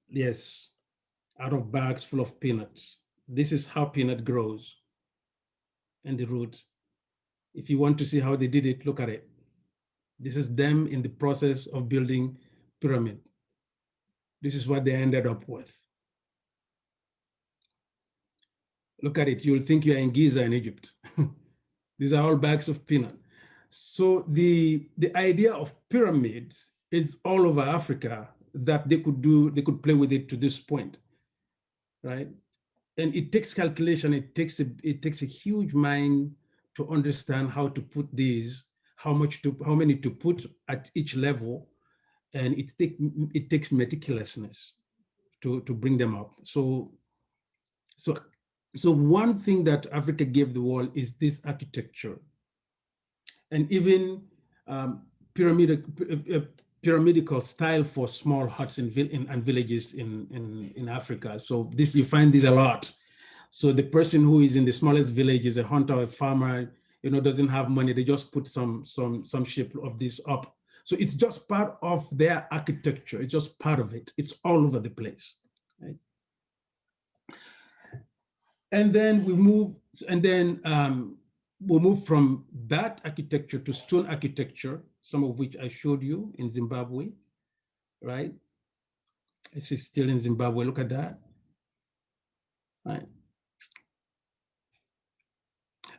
Speaker 2: Yes, out of bags full of peanuts. This is how peanut grows, and the roots. If you want to see how they did it, look at it. This is them in the process of building pyramid. This is what they ended up with. Look at it, you'll think you're in Giza in Egypt. These are all bags of peanut. So the idea of pyramids is all over Africa, that they could play with it to this point, right? And it takes calculation, it takes a huge mind to understand how to put these, how many to put at each level, and it takes meticulousness to bring them up. So one thing that Africa gave the world is this architecture, and even pyramidal style for small huts and villages in Africa. So you find this a lot. So the person who is in the smallest village is a hunter, a farmer, doesn't have money. They just put some shape of this up. So it's just part of their architecture. It's just part of it. It's all over the place, right? And then we'll move from that architecture to stone architecture, some of which I showed you in Zimbabwe, right? This is still in Zimbabwe. Look at that, right?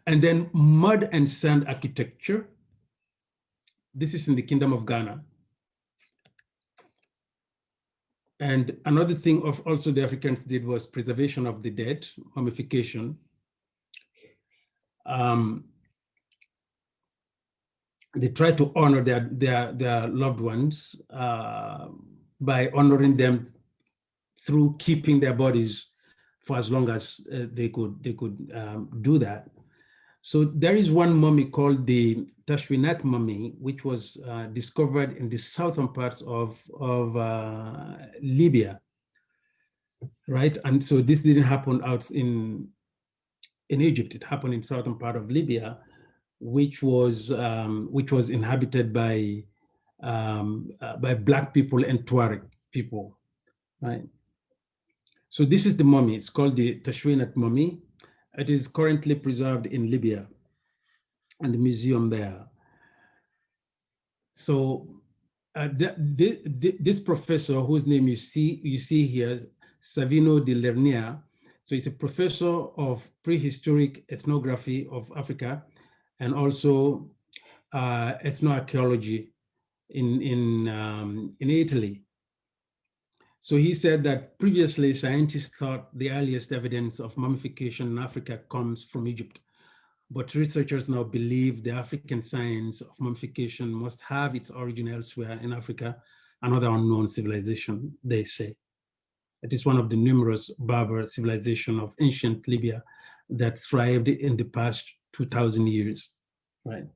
Speaker 2: And then mud and sand architecture. This is in the Kingdom of Ghana. And another thing also the Africans did was preservation of the dead, mummification. They try to honor their loved ones by honoring them through keeping their bodies for as long as they could do that. So there is one mummy called the Tashwinat mummy, which was discovered in the southern parts of Libya, right? And so this didn't happen out in Egypt. It happened in southern part of Libya, which was inhabited by Black people and Tuareg people, right? So this is the mummy. It's called the Tashwinat mummy. It is currently preserved in Libya and the museum there. So this professor, whose name you see here, Savino de Lernia, so he's a professor of prehistoric ethnography of Africa and also ethnoarchaeology in Italy. So he said that previously scientists thought the earliest evidence of mummification in Africa comes from Egypt, but researchers now believe the African science of mummification must have its origin elsewhere in Africa, another unknown civilization, they say. It is one of the numerous Berber civilizations of ancient Libya that thrived in the past 2,000 years, right?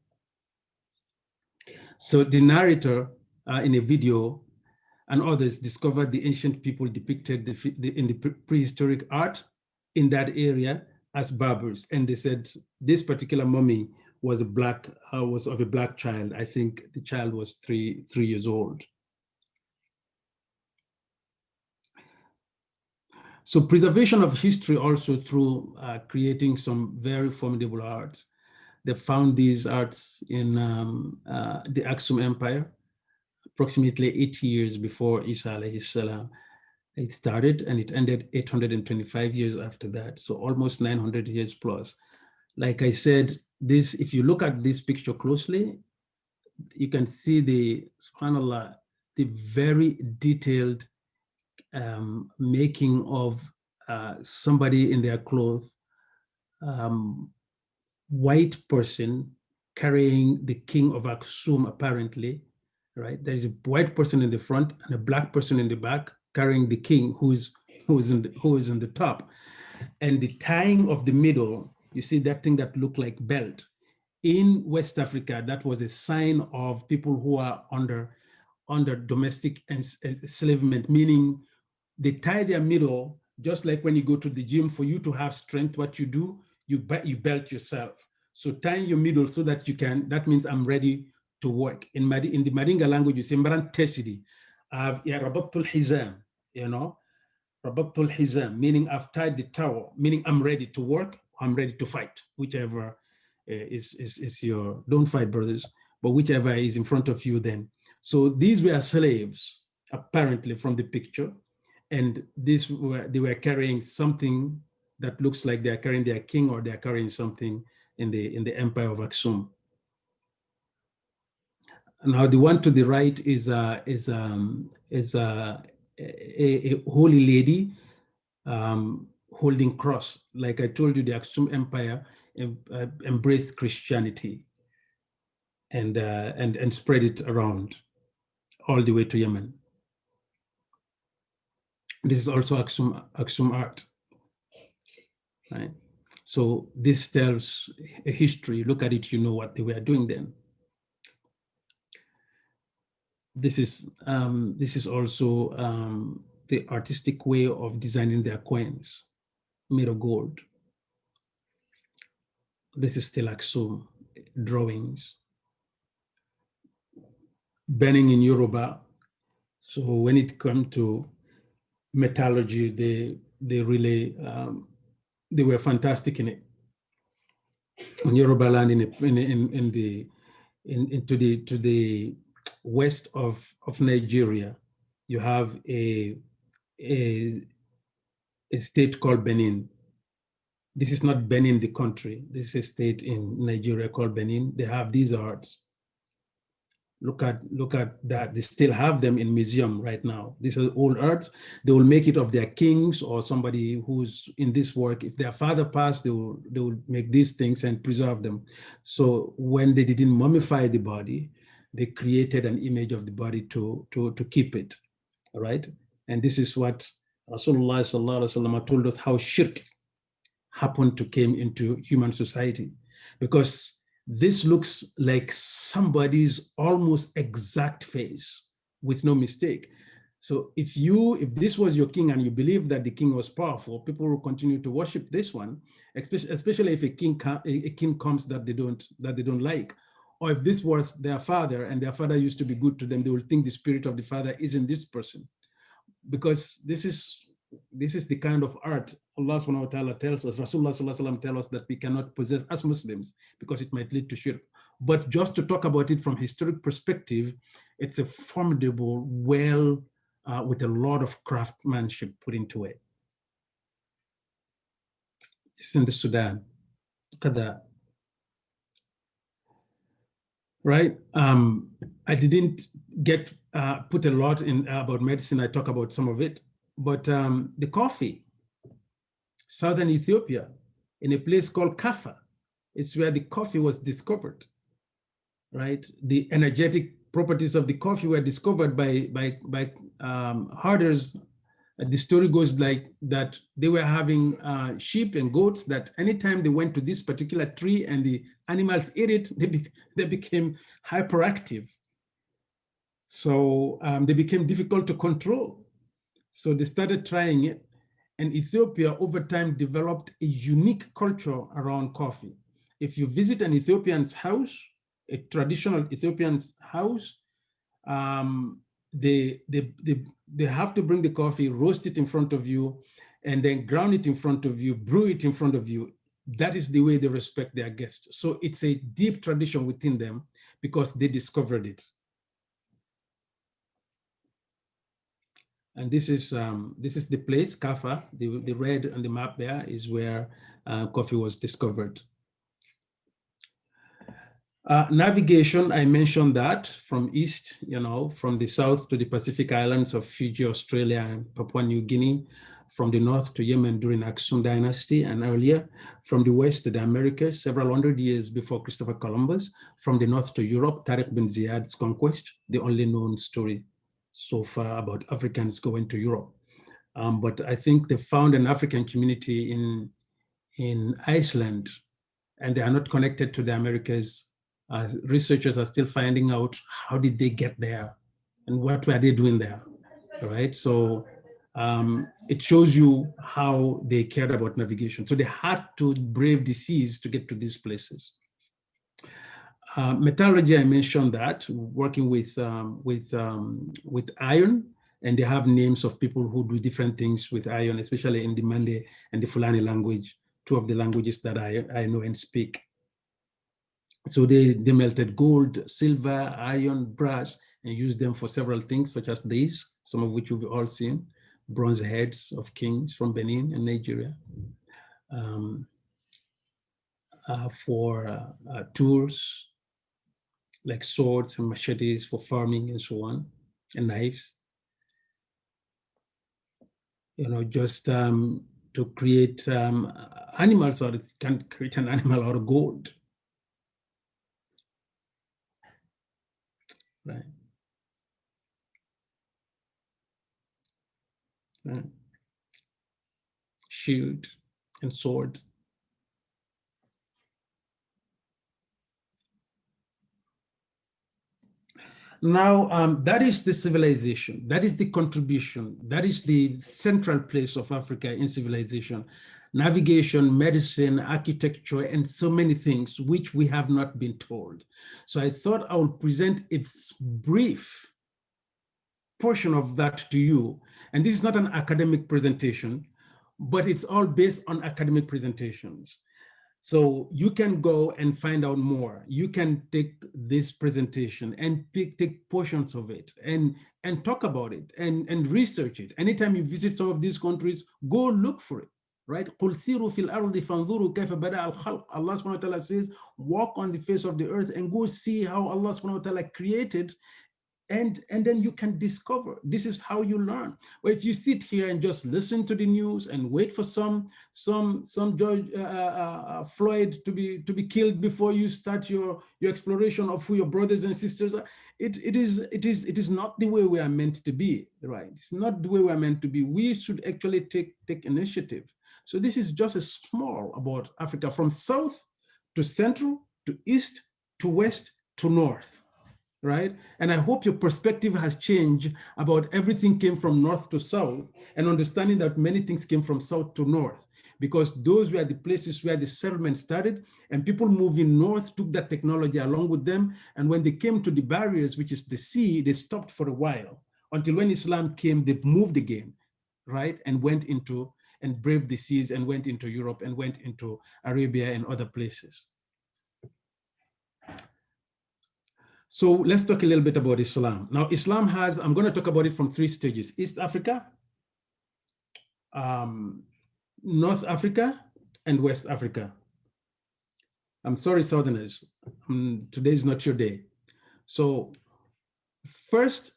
Speaker 2: So the narrator in a video and others discovered the ancient people depicted in the prehistoric art in that area as barbers. And they said this particular mummy was was of a black child. I think the child was three years old. So preservation of history also through creating some very formidable arts. They found these arts in the Aksum Empire, approximately 80 years before Isa alayhi salam. It started and it ended 825 years after that. So almost 900 years plus. Like I said, this, if you look at this picture closely, you can see the, subhanAllah, the very detailed making of somebody in their clothes, white person carrying the king of Aksum, apparently, right? There is a white person in the front and a black person in the back carrying the king who is in the top. And the tying of the middle, you see that thing that looked like belt. In West Africa, that was a sign of people who are under domestic enslavement, meaning they tie their middle, just like when you go to the gym, for you to have strength, what you do, you belt yourself. So tying your middle so that you can, that means I'm ready to work. In the Madinga language, you say, Mbaran tesidi, rabatul hizam, you know, rabatul hizam, meaning I've tied the towel, meaning I'm ready to work, I'm ready to fight, whichever is your, don't fight, brothers, but whichever is in front of you then. So these were slaves, apparently, from the picture. And they were carrying something that looks like they're carrying their king, or they're carrying something in the empire of Aksum. Now the one to the right is a holy lady holding cross. Like I told you, the Aksum Empire embraced Christianity and spread it around all the way to Yemen. This is also Aksum art, right? So this tells a history. Look at it, you know what they were doing then. This is also the artistic way of designing their coins made of gold. This is still Aksum drawings. Burning in Yoruba. So when it comes to metallurgy, they really they were fantastic in it. In Yoruba land, to the west of Nigeria, you have a state called Benin. This is not Benin, the country. This is a state in Nigeria called Benin. They have these arts. Look at that. They still have them in museum right now. These are old arts. They will make it of their kings or somebody who's in this work. If their father passed, they will make these things and preserve them. So when they didn't mummify the body, they created an image of the body to keep it. All right. And this is what Rasulullah sallallahu alaihi wasallam told us, how shirk happened to came into human society, because this looks like somebody's almost exact face with no mistake. So if this was your king and you believe that the king was powerful, people will continue to worship this one, especially if a king comes that they don't like, or if this was their father and their father used to be good to them, they will think the spirit of the father is in this person, because this is the kind of art Allah subhanahu wa ta'ala tells us, Rasulullah sallallahu alaihi wasallam tells us that we cannot possess as Muslims because it might lead to shirk. But just to talk about it from historic perspective, it's a formidable, with a lot of craftsmanship put into it. This is in the Sudan. Look at that. Right? I didn't put a lot in about medicine. I talk about some of it, but the coffee, Southern Ethiopia, in a place called Kaffa. It's where the coffee was discovered, right? The energetic properties of the coffee were discovered by herders. The story goes like that they were having sheep and goats that anytime they went to this particular tree and the animals ate it, they became hyperactive. So they became difficult to control. So they started trying it. And Ethiopia over time developed a unique culture around coffee. If you visit an Ethiopian's house, a traditional Ethiopian's house, they have to bring the coffee, roast it in front of you, and then ground it in front of you, brew it in front of you. That is the way they respect their guests. So it's a deep tradition within them because they discovered it. And this is the place, Kaffa, the red on the map there is where coffee was discovered. Navigation, I mentioned that from east, from the south to the Pacific Islands of Fiji, Australia, and Papua New Guinea, from the north to Yemen during Aksum Dynasty and earlier, from the west to the Americas, several hundred years before Christopher Columbus, from the north to Europe, Tariq bin Ziyad's conquest, the only known story so far about Africans going to Europe. But I think they found an African community in Iceland, and they are not connected to the Americas. Researchers are still finding out how did they get there and what were they doing there, right? So it shows you how they cared about navigation. So they had to brave the seas to get to these places. Metallurgy, I mentioned that, working with iron, and they have names of people who do different things with iron, especially in the Mande and the Fulani language, two of the languages that I know and speak. So they melted gold, silver, iron, brass, and used them for several things, such as these, some of which you've all seen, bronze heads of kings from Benin and Nigeria, for tools, like swords and machetes for farming and so on, and knives. Just to create animals, or it can create an animal out of gold. Right. Right. Shield and sword. Now, that is the civilization, that is the contribution, that is the central place of Africa in civilization, navigation, medicine, architecture, and so many things which we have not been told. So I thought I would present its brief portion of that to you. And this is not an academic presentation, but it's all based on academic presentations. So you can go and find out more. You can take this presentation and take portions of it and talk about it and research it. Anytime you visit some of these countries, go look for it, right? Allah subhanahu wa ta'ala says, walk on the face of the earth and go see how Allah subhanahu wa ta'ala created. And then you can discover. This is how you learn. But if you sit here and just listen to the news and wait for some George Floyd to be killed before you start your exploration of who your brothers and sisters are, it is not the way we are meant to be, right? It's not the way we are meant to be. We should actually take initiative. So this is just a small about Africa, from south to central to east to west to north. Right? And I hope your perspective has changed about everything came from north to south, and understanding that many things came from south to north, because those were the places where the settlement started, and people moving north took that technology along with them. And when they came to the barriers, which is the sea, they stopped for a while, until when Islam came, they moved again, right? And went into and braved the seas and went into Europe and went into Arabia and other places. So let's talk a little bit about Islam. Now, Islam has, I'm going to talk about it from three stages: East Africa, North Africa, and West Africa. I'm sorry, Southerners, today is not your day. So first,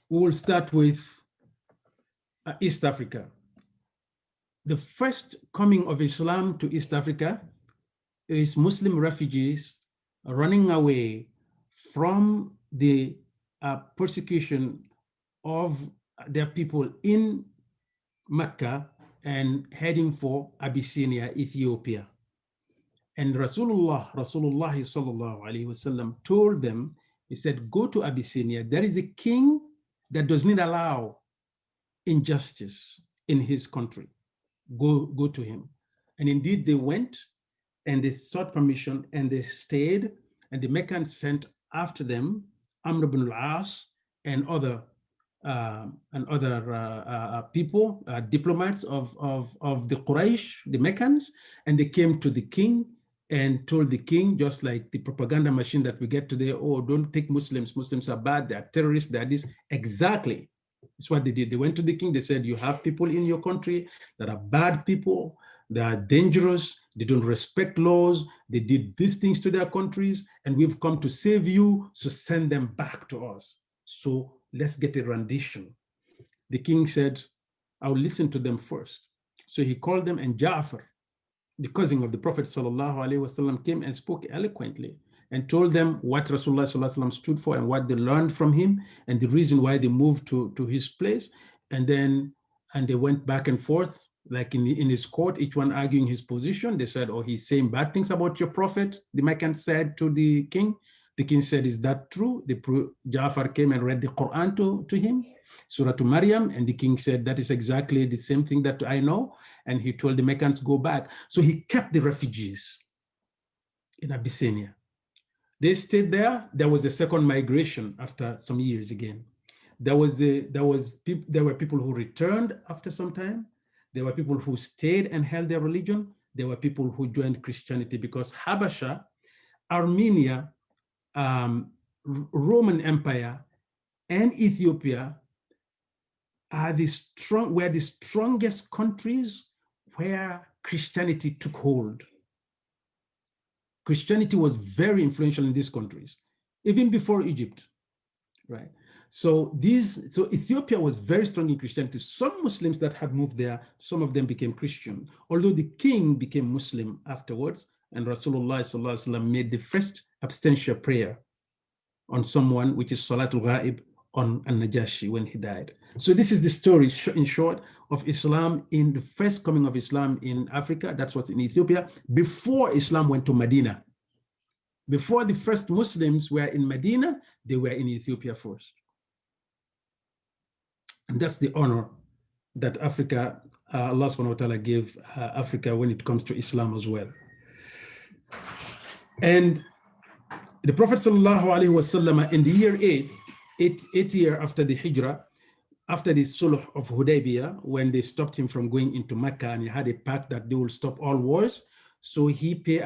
Speaker 2: we will start with East Africa. The first coming of Islam to East Africa is Muslim refugees running away from the persecution of their people in Mecca and heading for Abyssinia, Ethiopia. And Rasulullah sallallahu alaihi wasallam told them, he said, go to Abyssinia. There is a king that does not allow injustice. in his country. Go to him. And indeed they went and they sought permission and they stayed, and the Meccans sent after them Amr ibn al-As and other people, diplomats of the Quraysh, the Meccans, and they came to the king and told the king, just like the propaganda machine that we get today, oh, don't take Muslims. Muslims are bad, they are terrorists, they are this. Exactly. It's what they did. They went to the king, they said, you have people in your country that are bad people, they are dangerous, they don't respect laws, they did these things to their countries, and we've come to save you, so send them back to us. So let's get a rendition. The king said, I'll listen to them first. So he called them, and Ja'far, the cousin of the Prophet ﷺ, came and spoke eloquently and told them what Rasulullah ﷺ stood for and what they learned from him and the reason why they moved to his place. And they went back and forth, like in his court, each one arguing his position. They said, oh, he's saying bad things about your prophet, the Meccan said to the king. The king said, is that true? Ja'far came and read the Quran to him, Surah to Maryam, and the king said, that is exactly the same thing that I know. And he told the Meccans, go back. So he kept the refugees in Abyssinia. They stayed there. There was a second migration after some years again. There were people who returned after some time. There were people who stayed and held their religion. There were people who joined Christianity, because Habasha, Armenia, Roman Empire, and Ethiopia were the strongest countries where Christianity took hold. Christianity was very influential in these countries, even before Egypt, right? So Ethiopia was very strong in Christianity. Some Muslims that had moved there, some of them became Christian, although the king became Muslim afterwards, and Rasulullah ﷺ made the first abstention prayer on someone, which is Salatul Ghaib, on An-Najashi when he died. So this is the story, in short, of Islam, in the first coming of Islam in Africa. That's what's in Ethiopia, before Islam went to Medina. Before the first Muslims were in Medina, they were in Ethiopia first. And that's the honor that Africa, Allah subhanahu wa ta'ala gave Africa when it comes to Islam as well. And the Prophet sallallahu alaihi wasallam, in the year 8th year after the Hijrah, after the Sulh of Hudaybiyah, when they stopped him from going into Mecca, and he had a pact that they will stop all wars, so he paid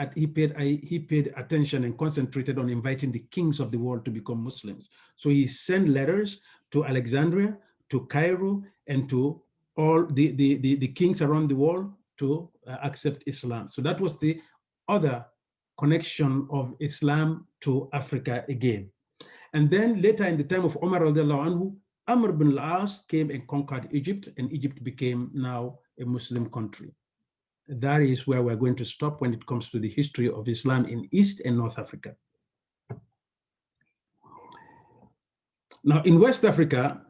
Speaker 2: attention and concentrated on inviting the kings of the world to become Muslims. So he sent letters to Alexandria, to Cairo, and to all the kings around the world to accept Islam. So that was the other connection of Islam to Africa again. And then later, in the time of Umar radiallahu anhu, Amr ibn al-As came and conquered Egypt, and Egypt became now a Muslim country. That is where we're going to stop when it comes to the history of Islam in East and North Africa. Now, in West Africa,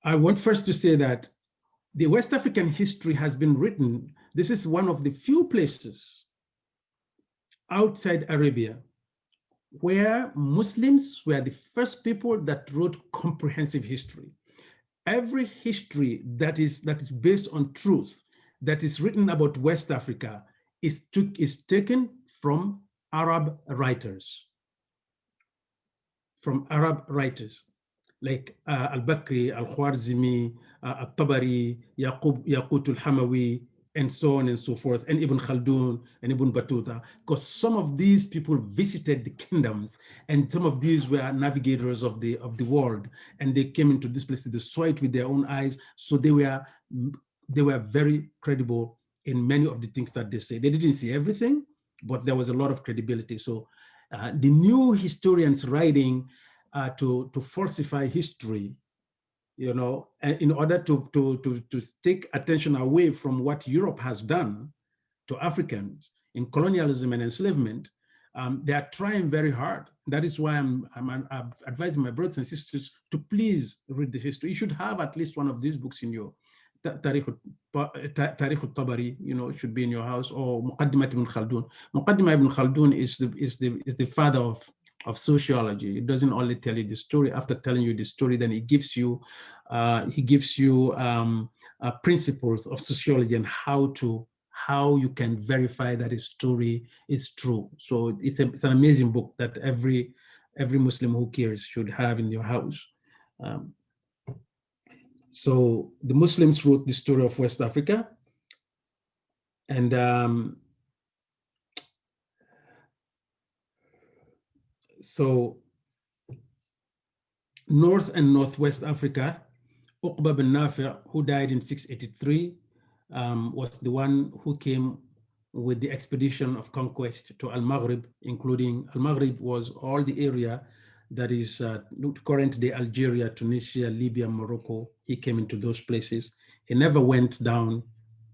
Speaker 2: I want first to say that the West African history has been written. This is one of the few places outside Arabia where Muslims were the first people that wrote comprehensive history. Every history that is based on truth, that is written about West Africa, is taken from Arab writers. Like Al-Bakri, Al-Khwarizmi, Al-Tabari, Yaqut al-Hamawi, and so on and so forth, and Ibn Khaldun and Ibn Battuta, because some of these people visited the kingdoms, and some of these were navigators of the world, and they came into this place, they saw it with their own eyes, so they were very credible in many of the things that they say. They didn't see everything, but there was a lot of credibility. So the new historians writing to falsify history, you know, in order to take attention away from what Europe has done to Africans in colonialism and enslavement, they are trying very hard. That is why I'm advising my brothers and sisters to please read the history. You should have at least one of these books in your Tarikh al-Tabari, you know, it should be in your house, or Muqaddimat ibn Khaldun. Muqaddimah ibn Khaldun is the father of sociology. It doesn't only tell you the story. After telling you the story, then it gives you principles of sociology and how you can verify that a story is true. So it's an amazing book that every Muslim who cares should have in your house. So the Muslims wrote the story of West Africa, and so North and Northwest Africa, Uqba bin Nafi', who died in 683, was the one who came with the expedition of conquest to Al-Maghrib, including Al-Maghrib was all the area that is current day Algeria, Tunisia, Libya, Morocco. He came into those places. He never went down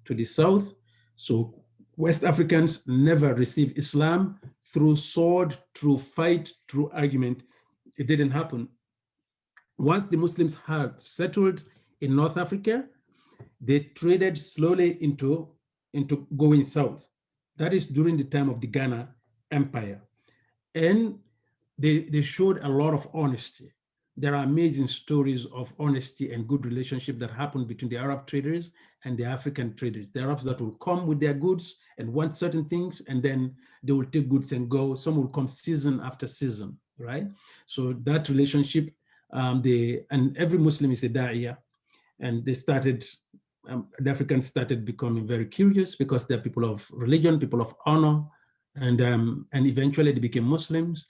Speaker 2: to the south. So West Africans never received Islam through sword, through fight, through argument. It didn't happen. Once the Muslims had settled in North Africa, they traded slowly into going south. That is during the time of the Ghana Empire. And they showed a lot of honesty. There are amazing stories of honesty and good relationship that happened between the Arab traders and the African traders. The Arabs that will come with their goods and want certain things, and then they will take goods and go. Some will come season after season, right? So that relationship, and every Muslim is a da'iyah, and they started, the Africans started becoming very curious because they're people of religion, people of honor, and eventually they became Muslims.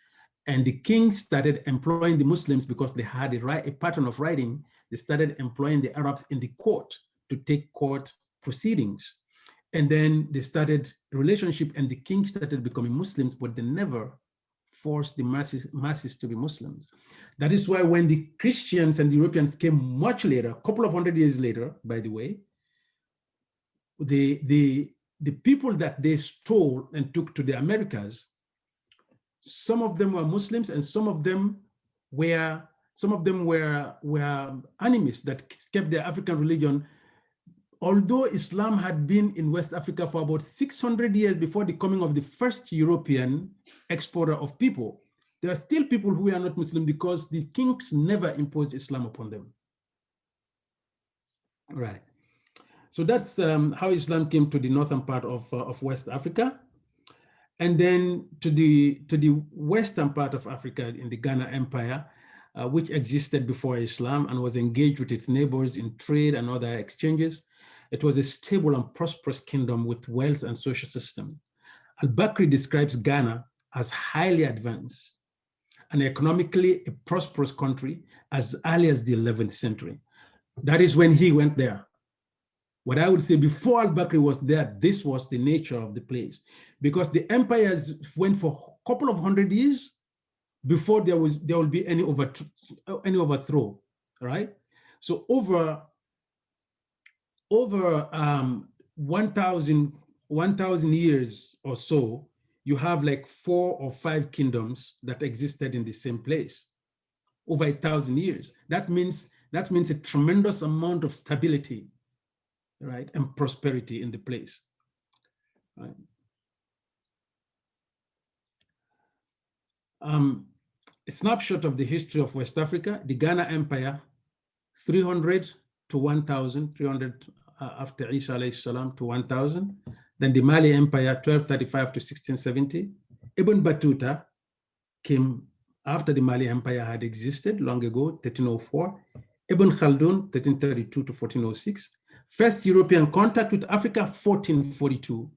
Speaker 2: And the king started employing the Muslims because they had a pattern of writing. They started employing the Arabs in the court to take court proceedings. And then they started a relationship, and the king started becoming Muslims, but they never forced the masses to be Muslims. That is why when the Christians and the Europeans came much later, a couple of 100 years later, by the way, the people that they stole and took to the Americas, some of them were Muslims, and some of them were animists that kept their African religion. Although Islam had been in West Africa for about 600 years before the coming of the first European exporter of people, there are still people who are not Muslim because the kings never imposed Islam upon them. Right. So that's how Islam came to the northern part of West Africa. And then to the western part of Africa in the Ghana Empire, which existed before Islam and was engaged with its neighbors in trade and other exchanges. It was a stable and prosperous kingdom with wealth and social system. Al-Bakri describes Ghana as highly advanced and economically a prosperous country as early as the 11th century. That is when he went there. What I would say, before Al-Bakri was there, this was the nature of the place, because the empires went for a couple of 100 years before there will be any overthrow, right? So over 1,000 years or so, you have like 4 or 5 kingdoms that existed in the same place over 1,000 years. That means a tremendous amount of stability, right, and prosperity in the place. Right. A snapshot of the history of West Africa: the Ghana Empire, 300 to 1,000, 300 after Isa alayhi salam to 1,000. Then the Mali Empire, 1235 to 1670. Ibn Battuta came after the Mali Empire had existed long ago, 1304. Ibn Khaldun, 1332 to 1406. First European contact with Africa, 1442,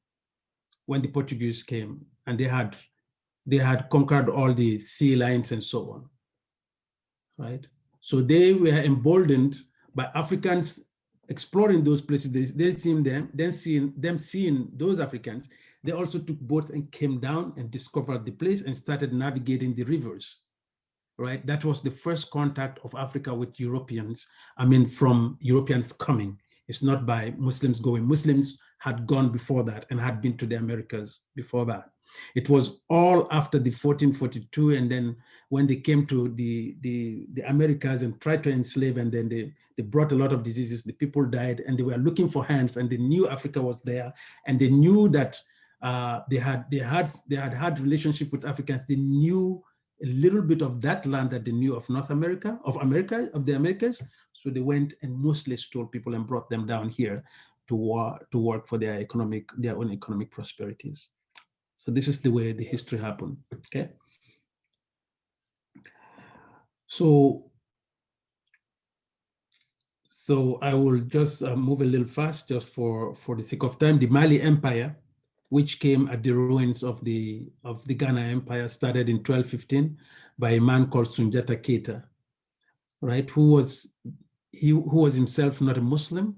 Speaker 2: when the Portuguese came, and they had conquered all the sea lines and so on, right? So they were emboldened by Africans exploring those places. They seeing those Africans, they also took boats and came down and discovered the place and started navigating the rivers, right? That was the first contact of Africa with Europeans. I mean, from Europeans coming. It's not by Muslims going. Muslims had gone before that and had been to the Americas before that. It was all after the 1442, and then when they came to the Americas and tried to enslave, and then they brought a lot of diseases, the people died, and they were looking for hands, and they knew Africa was there, and they knew that they had relationship with Africans. They knew a little bit of that land that they knew of North America, of the Americas. So they went and mostly stole people and brought them down here to work for their own economic prosperities. So this is the way the history happened, okay? So I will just move a little fast just for the sake of time. The Mali Empire, which came at the ruins of the Ghana Empire, started in 1215 by a man called Sunjata Keita, right? Who was himself not a Muslim,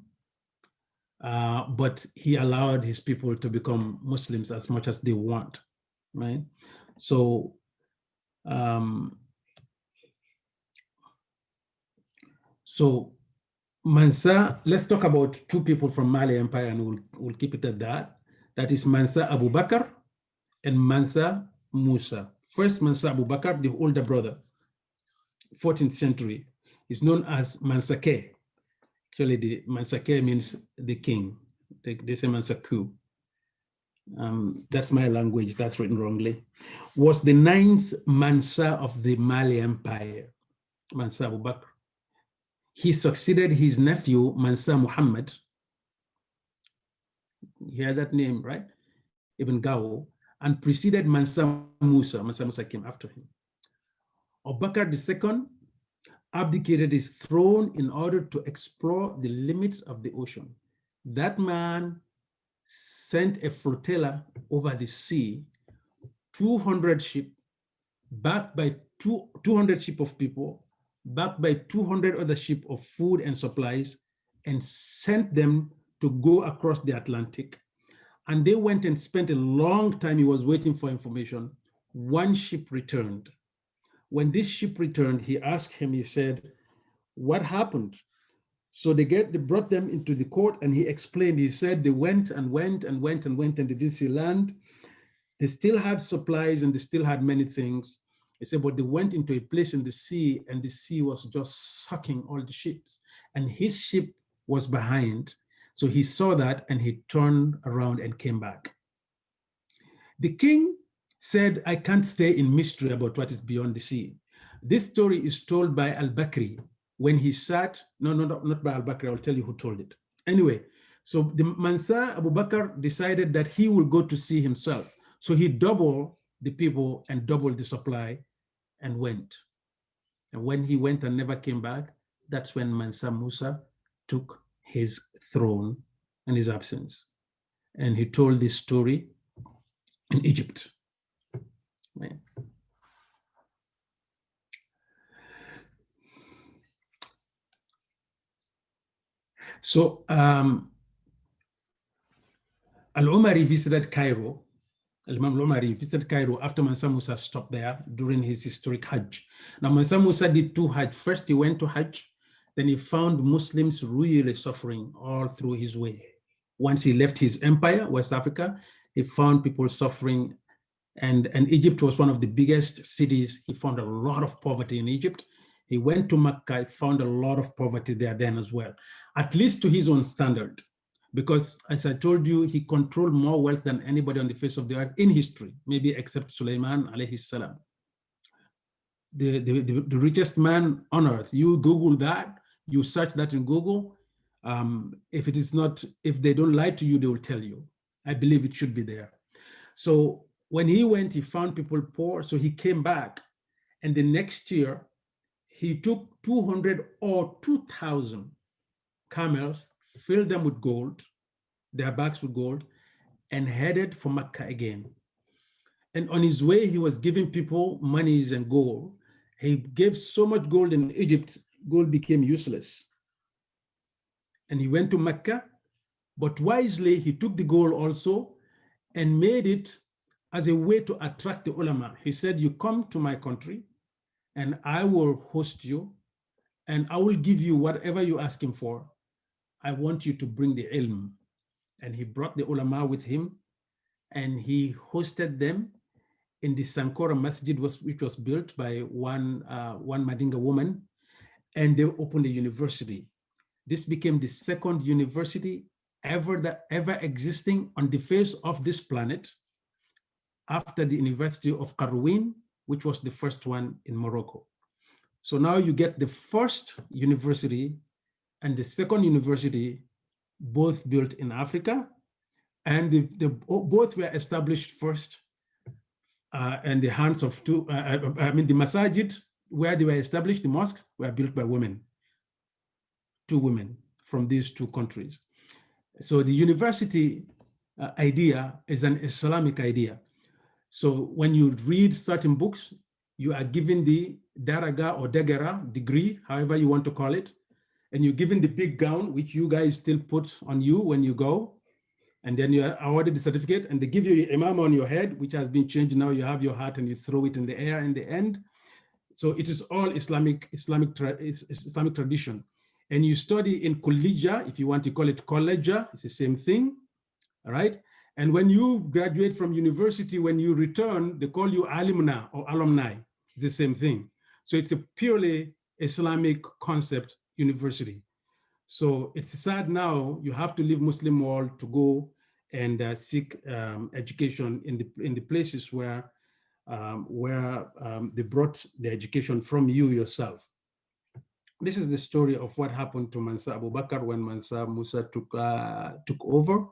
Speaker 2: but he allowed his people to become Muslims as much as they want, right? So Mansa, let's talk about two people from Mali Empire, and we'll keep it at that. That is Mansa Abu Bakr and Mansa Musa. First, Mansa Abu Bakr, the older brother, 14th century, is known as Mansake. Actually, the Mansake means the king. They say Mansaku. That's my language, that's written wrongly. Was the 9th Mansa of the Mali Empire, Mansa Abu Bakr. He succeeded his nephew, Mansa Muhammad. You hear that name, right? Ibn Gao, and preceded Mansa Musa. Mansa Musa came after him. Abu Bakr II abdicated his throne in order to explore the limits of the ocean. That man sent a flotilla over the sea, 200 ships, backed by 200 ships of people, backed by 200 other ships of food and supplies, and sent them to go across the Atlantic. And they went and spent a long time. He was waiting for information. One ship returned. When this ship returned, he asked him, he said, what happened? So they brought them into the court, and he explained. He said they went and went and went and went, and they didn't see land. They still had supplies and they still had many things. He said, but they went into a place in the sea, and the sea was just sucking all the ships, and his ship was behind. So he saw that, and he turned around and came back. The king said, I can't stay in mystery about what is beyond the sea. This story is told by al-Bakri when he sat, not by al-Bakri, I'll tell you who told it. Anyway, so the Mansa Abu Bakr decided that he will go to sea himself. So he doubled the people and doubled the supply and went. And when he went and never came back, that's when Mansa Musa took his throne in his absence. And he told this story in Egypt. Right. So Al-Umari visited Cairo. Imam Al-Umari visited Cairo after Mansa Musa stopped there during his historic Hajj. Now Mansa Musa did two Hajj. First he went to Hajj, then he found Muslims really suffering all through his way. Once he left his empire, West Africa, he found people suffering, and Egypt was one of the biggest cities. He found a lot of poverty in Egypt. He went to Mecca, found a lot of poverty there then as well, at least to his own standard. Because as I told you, he controlled more wealth than anybody on the face of the earth in history, maybe except Sulaiman alayhi salam. The richest man on earth. You Google that, you search that in Google. If they don't lie to you, they will tell you. I believe it should be there. So when he went, he found people poor, so he came back. And the next year, he took 200 or 2,000 camels, filled them with gold, their bags with gold, and headed for Mecca again. And on his way, he was giving people monies and gold. He gave so much gold in Egypt, gold became useless. And he went to Mecca, but wisely, he took the gold also and made it as a way to attract the ulama. He said, you come to my country and I will host you and I will give you whatever you're asking for. I want you to bring the ilm. And he brought the ulama with him and he hosted them in the Sankora Masjid, which was built by one Madinga woman, and they opened a university. This became the second university ever existing on the face of this planet after the University of Qarawin which was the first one in Morocco. So now you get the first university and the second university, both built in Africa, and both were established first in the hands of the masajid where they were established, the mosques were built by women, 2 women from these 2 countries. So the university idea is an Islamic idea. So when you read certain books, you are given the daraga or degera degree, however you want to call it, and you're given the big gown, which you guys still put on you when you go, and then you are awarded the certificate, and they give you the imam on your head, which has been changed. Now you have your hat and you throw it in the air in the end. So it is all Islamic tradition. And you study in Kullija, if you want to call it College, it's the same thing, all right? And when you graduate from university, when you return, they call you alimna or alumni, it's the same thing. So it's a purely Islamic concept university. So it's sad now you have to leave Muslim world to go and seek education in the places where they brought the education from you yourself. This is the story of what happened to Mansa Abu Bakr when Mansa Musa took over.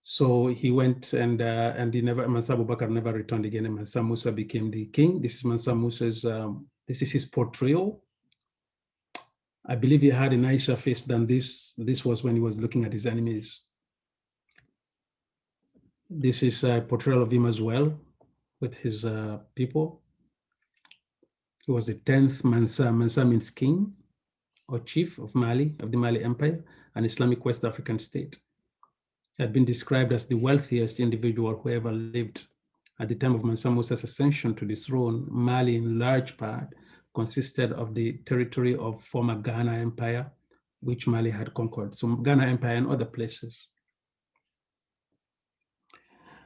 Speaker 2: So he went and Mansa Abu Bakr never returned again, and Mansa Musa became the king. This is Mansa Musa's, this is his portrayal. I believe he had a nicer face than this. This was when he was looking at his enemies. This is a portrayal of him as well with his people. He was the 10th Mansa. Mansa means king or chief of Mali, of the Mali Empire, an Islamic West African state. He had been described as the wealthiest individual who ever lived. At the time of Mansa Musa's ascension to the throne, Mali in large part consisted of the territory of former Ghana Empire, which Mali had conquered. So Ghana Empire and other places.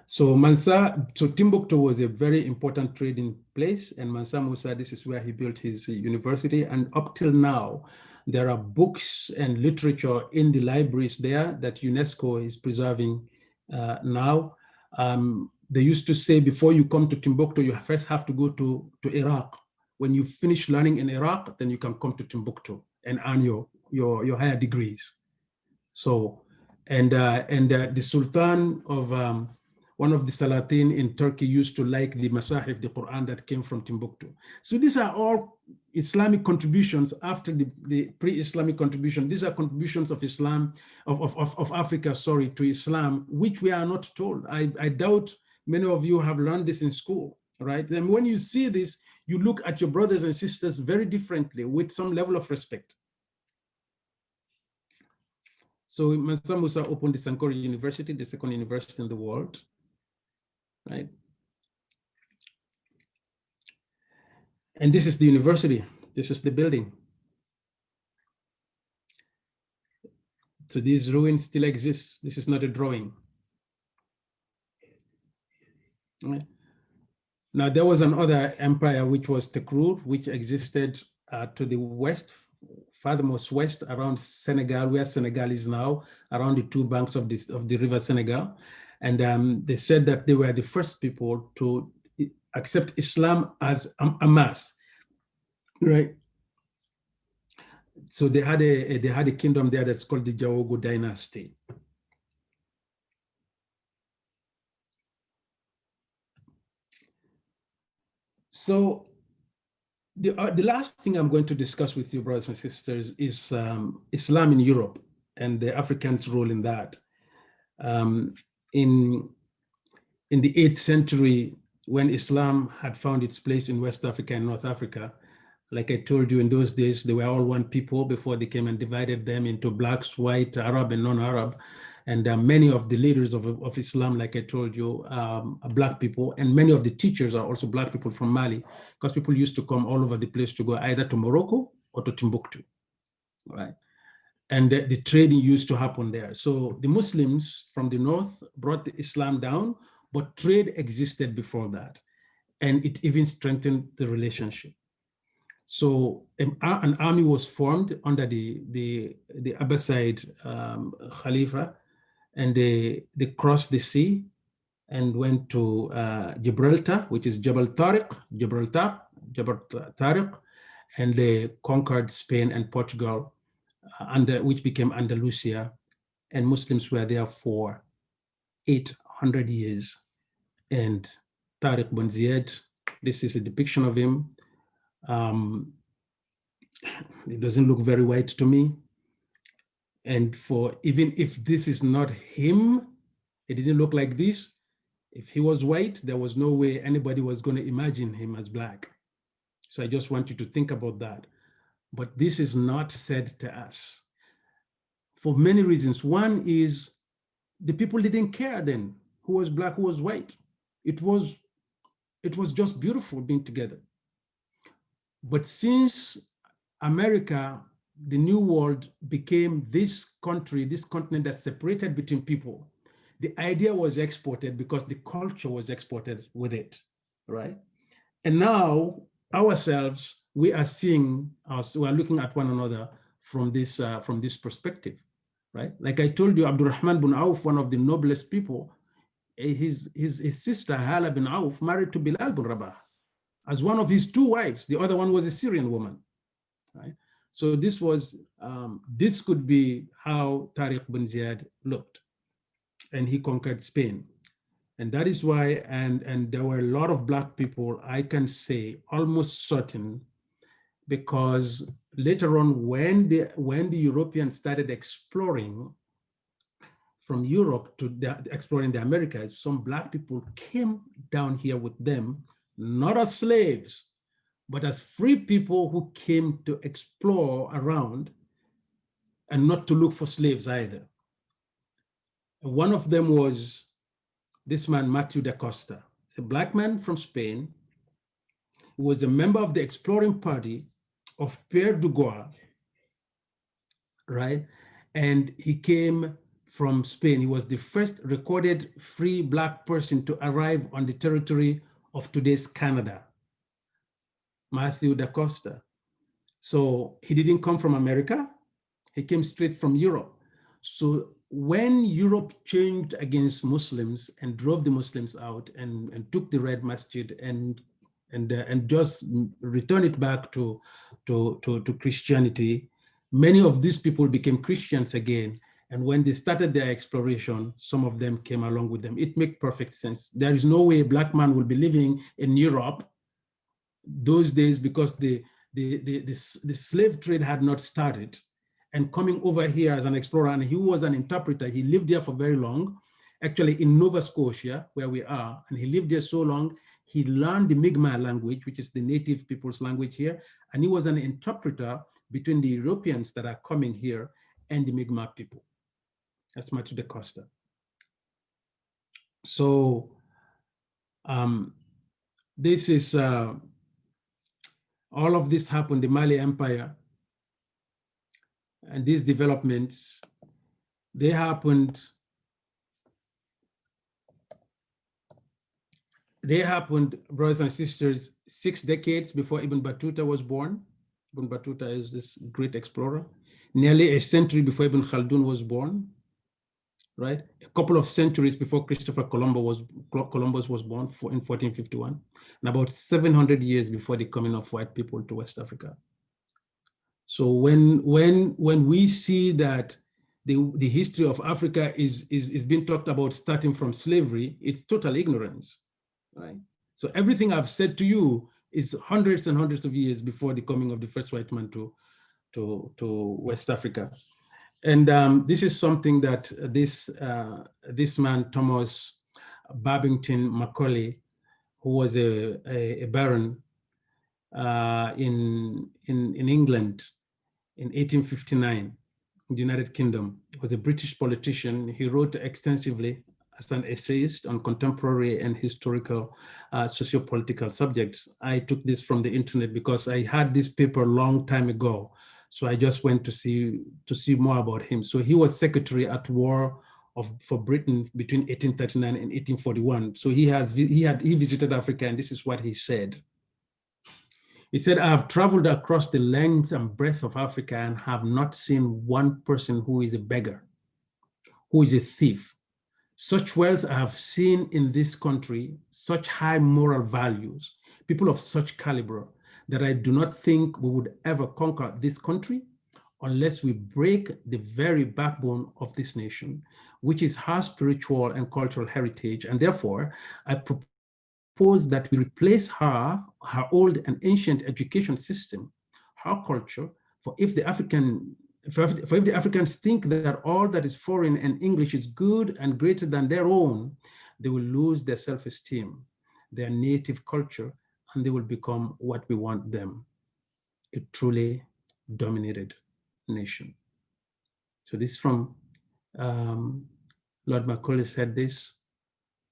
Speaker 2: So Timbuktu was a very important trading place, and Mansa Musa, this is where he built his university. And up till now, there are books and literature in the libraries there that UNESCO is preserving now. They used to say, before you come to Timbuktu, you first have to go to Iraq. When you finish learning in Iraq, then you can come to Timbuktu and earn your higher degrees. So, and the Sultan of one of the Salatin in Turkey used to like the Masahif, the Quran that came from Timbuktu. So these are all Islamic contributions after the pre-Islamic contribution. These are contributions of Islam, of Africa, sorry, to Islam, which we are not told. I doubt many of you have learned this in school, right? And when you see this, you look at your brothers and sisters very differently with some level of respect. So Mansa Musa opened the Sankore University, the second university in the world, right? And this is the university. This is the building. So these ruins still exist. This is not a drawing. Right. Now, there was another empire, which was Tekrur, which existed to the west, farthermost west, around Senegal, where Senegal is now, around the 2 banks of the river Senegal. And they said that they were the first people to accept Islam as a mass, right? So they had a kingdom there that's called the Jawogo dynasty. So the last thing I'm going to discuss with you, brothers and sisters, is Islam in Europe and the Africans' role in that. In the 8th century, when Islam had found its place in West Africa and North Africa, like I told you, in those days, they were all one people before they came and divided them into blacks, white, Arab, and non-Arab. And many of the leaders of Islam, like I told you, are black people. And many of the teachers are also black people from Mali, because people used to come all over the place to go either to Morocco or to Timbuktu, right? And the trading used to happen there. So the Muslims from the north brought the Islam down, but trade existed before that. And it even strengthened the relationship. So an army was formed under the Abbasid Khalifa, and they crossed the sea and went to Gibraltar, which is Jabal Tariq, Gibraltar, and they conquered Spain and Portugal, which became Andalusia, and Muslims were there for 800 years. And Tariq bin Ziyad, this is a depiction of him. It doesn't look very white to me. And even if this is not him, it didn't look like this. If he was white, there was no way anybody was going to imagine him as black. So I just want you to think about that. But this is not said to us for many reasons. One is the people didn't care then who was black, who was white. It was just beautiful being together. But since America, the New World, became this country, this continent that separated between people, the idea was exported because the culture was exported with it, right? And now ourselves, we are seeing us, we are looking at one another from this perspective, right? Like I told you, Abdurrahman bin Auf, one of the noblest people, his sister Hala bin Auf married to Bilal bin Rabah as one of his two wives. The other one was a Syrian woman, right? So this could be how Tariq bin Ziyad looked, and he conquered Spain. And that is why, and there were a lot of black people, I can say almost certain, because later on when the Europeans started exploring from Europe to exploring the Americas, some black people came down here with them, not as slaves, but as free people who came to explore around and not to look for slaves either. And one of them was this man, Matthew da Costa. He's a black man from Spain who was a member of the exploring party of Pierre du Gaulle, right? And he came from Spain. He was the first recorded free black person to arrive on the territory of today's Canada, Matthew da Costa. So he didn't come from America. He came straight from Europe. So when Europe changed against Muslims and drove the Muslims out and took the Red Masjid and just return it back to Christianity, many of these people became Christians again. And when they started their exploration, some of them came along with them. It makes perfect sense. There is no way a black man will be living in Europe those days because the slave trade had not started, and coming over here as an explorer, and he was an interpreter. He lived there for very long, actually in Nova Scotia, where we are, and he lived there so long, he learned the Mi'kmaq language, which is the native people's language here, and he was an interpreter between the Europeans that are coming here and the Mi'kmaq people. That's Matthew da Costa. So this is, all of this happened, the Mali Empire, and these developments, they happened brothers and sisters, 6 decades before Ibn Battuta was born. Ibn Battuta is this great explorer. Nearly a century before Ibn Khaldun was born, right? A couple of centuries before Christopher Columbus was born in 1451, and about 700 years before the coming of white people to West Africa. So when we see that the history of Africa is being talked about starting from slavery, it's total ignorance, right? So everything I've said to you is hundreds and hundreds of years before the coming of the first white man to West Africa. And this is something that this man, Thomas Babington Macaulay, who was a baron in England in 1859 in the United Kingdom, was a British politician. He wrote extensively as an essayist on contemporary and historical socio-political subjects. I took this from the internet because I had this paper a long time ago. So I just went to see more about him. So he was Secretary at War for Britain between 1839 and 1841. So he visited Africa, and this is what he said. He said, "I have traveled across the length and breadth of Africa and have not seen one person who is a beggar, who is a thief, Such wealth I have seen in this country, such high moral values, people of such caliber, that I do not think we would ever conquer this country unless we break the very backbone of this nation, which is her spiritual and cultural heritage. And therefore, I propose that we replace her old and ancient education system, her culture, for if the Africans think that all that is foreign and English is good and greater than their own, they will lose their self-esteem, their native culture, and they will become what we want them, a truly dominated nation. So this is from Lord Macaulay said this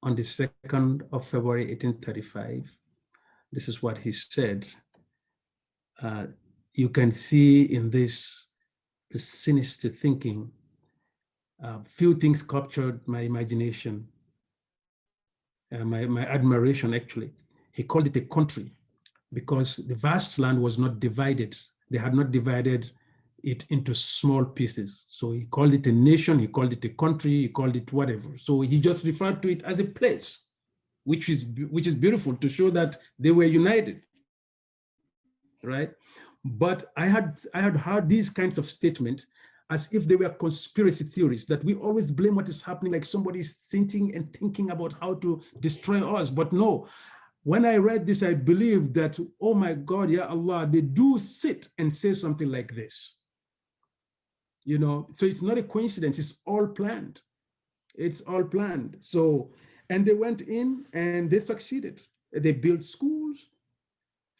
Speaker 2: on the 2nd of February, 1835. This is what he said. You can see in this the sinister thinking. Few things captured my imagination, my admiration actually. He called it a country because the vast land was not divided. They had not divided it into small pieces. So he called it a nation, he called it a country, he called it whatever. So he just referred to it as a place, which is beautiful to show that they were united, right? But I had heard these kinds of statements as if they were conspiracy theories, that we always blame what is happening, like somebody's thinking about how to destroy us. But no, when I read this, I believed that, oh my God, ya Allah, they do sit and say something like this. You know, so it's not a coincidence, it's all planned. It's all planned. So, and they went in and they succeeded. They built schools,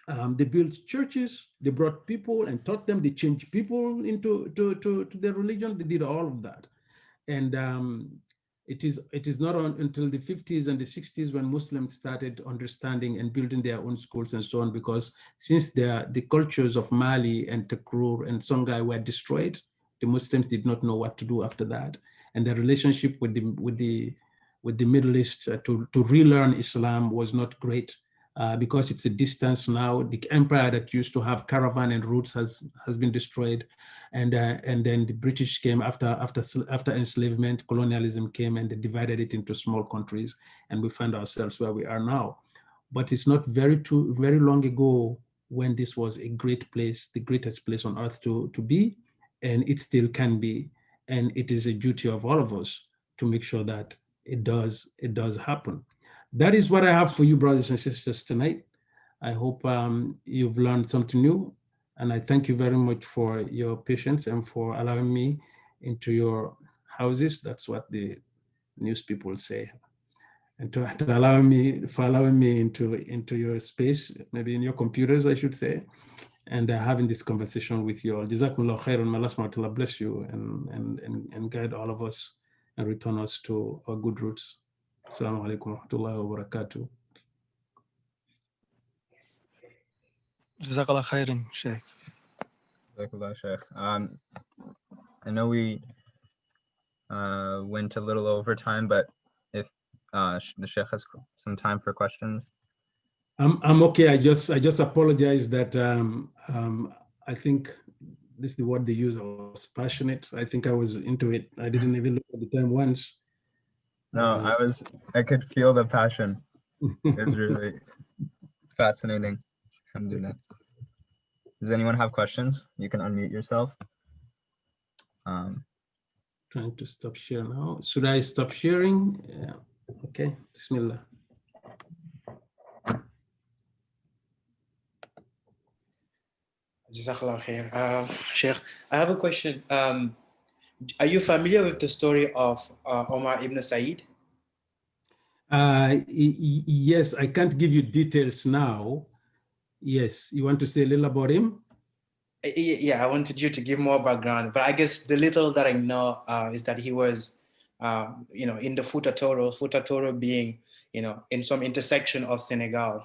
Speaker 2: they built churches, they brought people and taught them, they changed people into to their religion, they did all of that. And it is not until the 50s and the 60s when Muslims started understanding and building their own schools and so on, because since the cultures of Mali and Takrur and Songhai were destroyed, the Muslims did not know what to do after that. And their relationship with the Middle East to relearn Islam was not great. Because it's a distance now. The empire that used to have caravan and routes has been destroyed, and then the British came after enslavement, colonialism came, and they divided it into small countries, and we find ourselves where we are now. But it's not very long ago when this was a great place, the greatest place on earth to be, and it still can be, and it is a duty of all of us to make sure that it does happen. That is what I have for you, brothers and sisters, tonight. I hope you've learned something new, and I thank you very much for your patience and for allowing me into your houses. That's what the news people say, and to allowing me into your space, maybe in your computers, I should say, and having this conversation with you all. Jazakumullah khairan. May Allah subhanahu wa ta'ala bless you and guide all of us and return us to our good roots. Assalamu alaikum wa rahmatullahi wa barakatuh.
Speaker 3: Jazakallah khairan, Sheikh.
Speaker 1: Jazakallah, Sheikh. I know we went a little over time, but if the Sheikh has some time for questions.
Speaker 2: I'm okay. I just apologize that I think this is the word they use. I was passionate. I think I was into it. I didn't even look at the time once.
Speaker 1: No, I could feel the passion. It was really fascinating. Alhamdulillah. Does anyone have questions? You can unmute yourself.
Speaker 2: Trying to stop share now. Should I stop sharing? Yeah. Okay. Bismillah.
Speaker 4: Jazakallah khair. Sheikh, I have a question. Are you familiar with the story of Omar ibn Said?
Speaker 2: Yes, I can't give you details now. Yes, you want to say a little about him?
Speaker 4: Yeah, I wanted you to give more background, but I guess the little that I know is that he was, in the Fouta Toro being, in some intersection of Senegal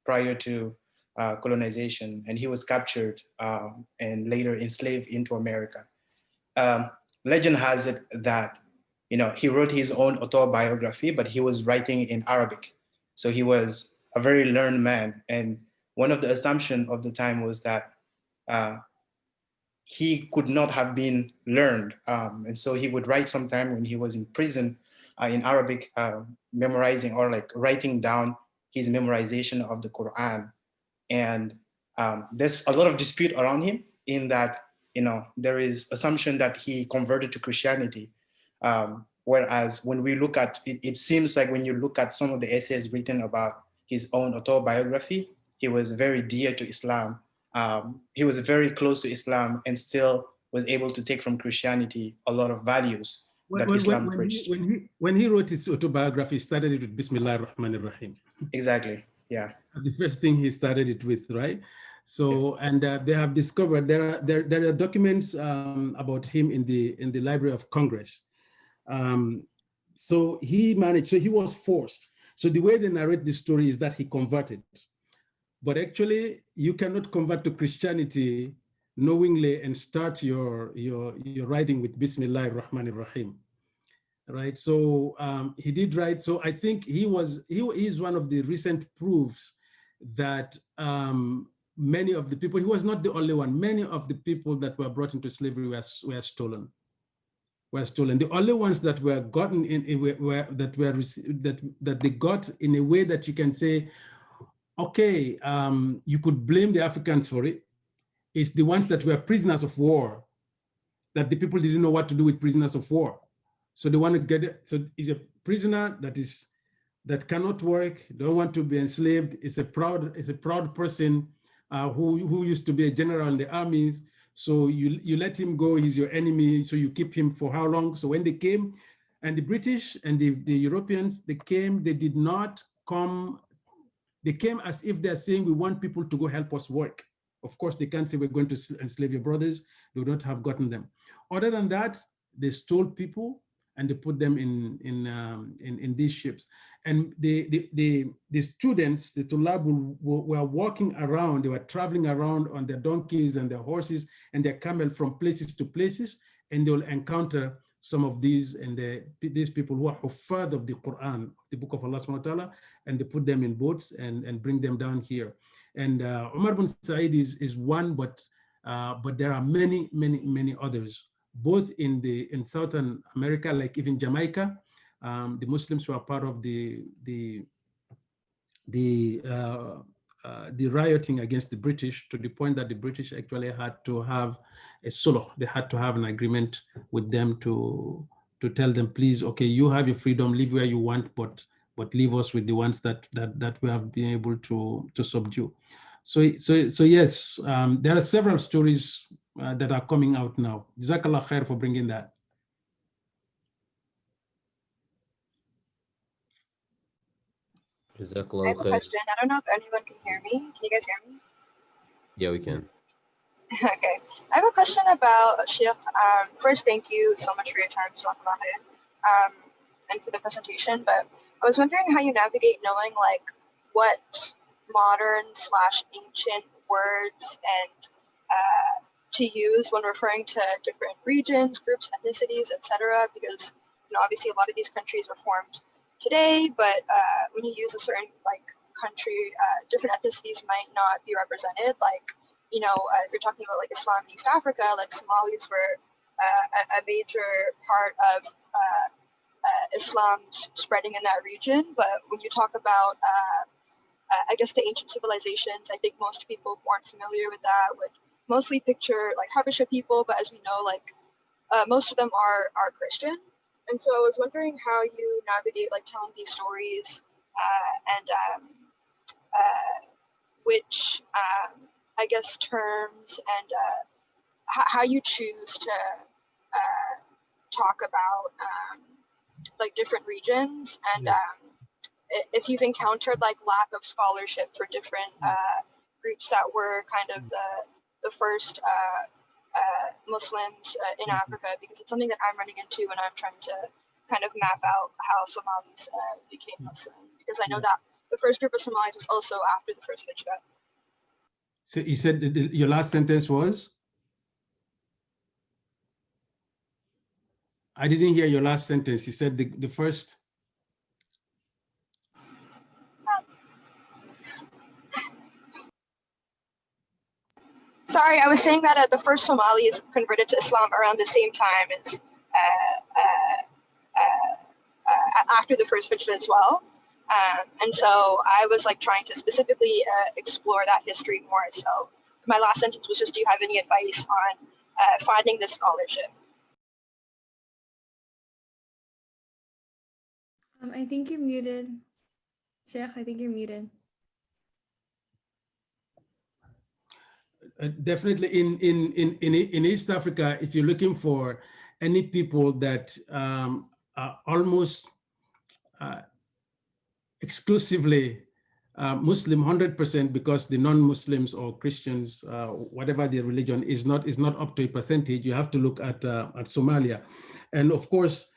Speaker 4: prior to colonization, and he was captured and later enslaved into America. Legend has it that, he wrote his own autobiography, but he was writing in Arabic. So he was a very learned man. And one of the assumptions of the time was that he could not have been learned. And so he would write sometime when he was in prison in Arabic, memorizing or like writing down his memorization of the Quran. And there's a lot of dispute around him in that, there is assumption that he converted to Christianity. Whereas when we look at it, it seems like when you look at some of the essays written about his own autobiography, he was very dear to Islam. He was very close to Islam and still was able to take from Christianity a lot of values that Islam preached.
Speaker 2: When he wrote his autobiography, he started it with Bismillah ar-Rahman ar-Rahim.
Speaker 4: Exactly, yeah.
Speaker 2: The first thing he started it with, right? So, and they have discovered there are documents about him in the Library of Congress. So he managed, so he was forced. So the way they narrate the story is that he converted. But actually, you cannot convert to Christianity knowingly and start your writing with Bismillah ar-Rahman ar-Rahim. Right, so he did write. So I think he is one of the recent proofs that many of the people, he was not the only one, many of the people that were brought into slavery were stolen. The only ones that were gotten that they got in a way that you can say, okay, you could blame the Africans for it, is the ones that were prisoners of war, that the people didn't know what to do with prisoners of war. So they want to get it. So it's a prisoner that cannot work, don't want to be enslaved. It's a proud person who used to be a general in the armies. So you let him go, he's your enemy. So you keep him for how long? So when they came, and the British and the Europeans, they came, they did not come, they came as if they're saying, we want people to go help us work. Of course, they can't say we're going to enslave your brothers. They would not have gotten them. Other than that, they stole people and they put them in these ships. And the students, the Tulab, were walking around, they were traveling around on their donkeys and their horses and their camel from places to places, and they will encounter some of these and these people who are huffaz of the Quran, of the book of Allah subhanahu wa ta'ala, and they put them in boats and bring them down here. And Umar bin Said is one, but there are many, many, many others, both in Southern America, like even Jamaica. The Muslims were part of the rioting against the British, to the point that the British actually had to have a sulh. They had to have an agreement with them to tell them, please, okay, you have your freedom, live where you want, but leave us with the ones that we have been able to subdue. So yes, there are several stories that are coming out now. Jazakallah khair for bringing that.
Speaker 3: I have a question. I don't know if anyone can hear me. Can you guys hear me?
Speaker 5: Yeah, we can.
Speaker 3: Okay. I have a question about Sheikh. First, thank you so much for your time to talk about it and for the presentation. But I was wondering how you navigate knowing like what modern/ancient words and to use when referring to different regions, groups, ethnicities, etc. Because obviously a lot of these countries were formed today, but when you use a certain like country, different ethnicities might not be represented. Like, if you're talking about like Islam in East Africa, like Somalis were a major part of Islam spreading in that region. But when you talk about, I guess the ancient civilizations, I think most people who aren't familiar with that would mostly picture like Habesha people, but as we know, like most of them are Christian. And so I was wondering how you navigate like telling these stories and which I guess terms and how you choose to talk about like different regions and if you've encountered like lack of scholarship for different groups that were kind of the first Muslims in Africa, because it's something that I'm running into when I'm trying to kind of map out how Somalis became Muslim, because I know that the first group of Somalis was also after the first Hijrah.
Speaker 2: So you said your last sentence was? I didn't hear your last sentence. You said the first?
Speaker 3: Sorry, I was saying that the first Somalis converted to Islam around the same time as after the first Hijra as well. And so I was like trying to specifically explore that history more. So my last sentence was just, do you have any advice on finding this scholarship?
Speaker 5: I think you're muted. Sheikh, I think you're muted.
Speaker 2: Definitely in East Africa, if you're looking for any people that are almost exclusively Muslim 100%, because the non-Muslims or Christians, whatever their religion, is not up to a percentage, you have to look at Somalia. And of course,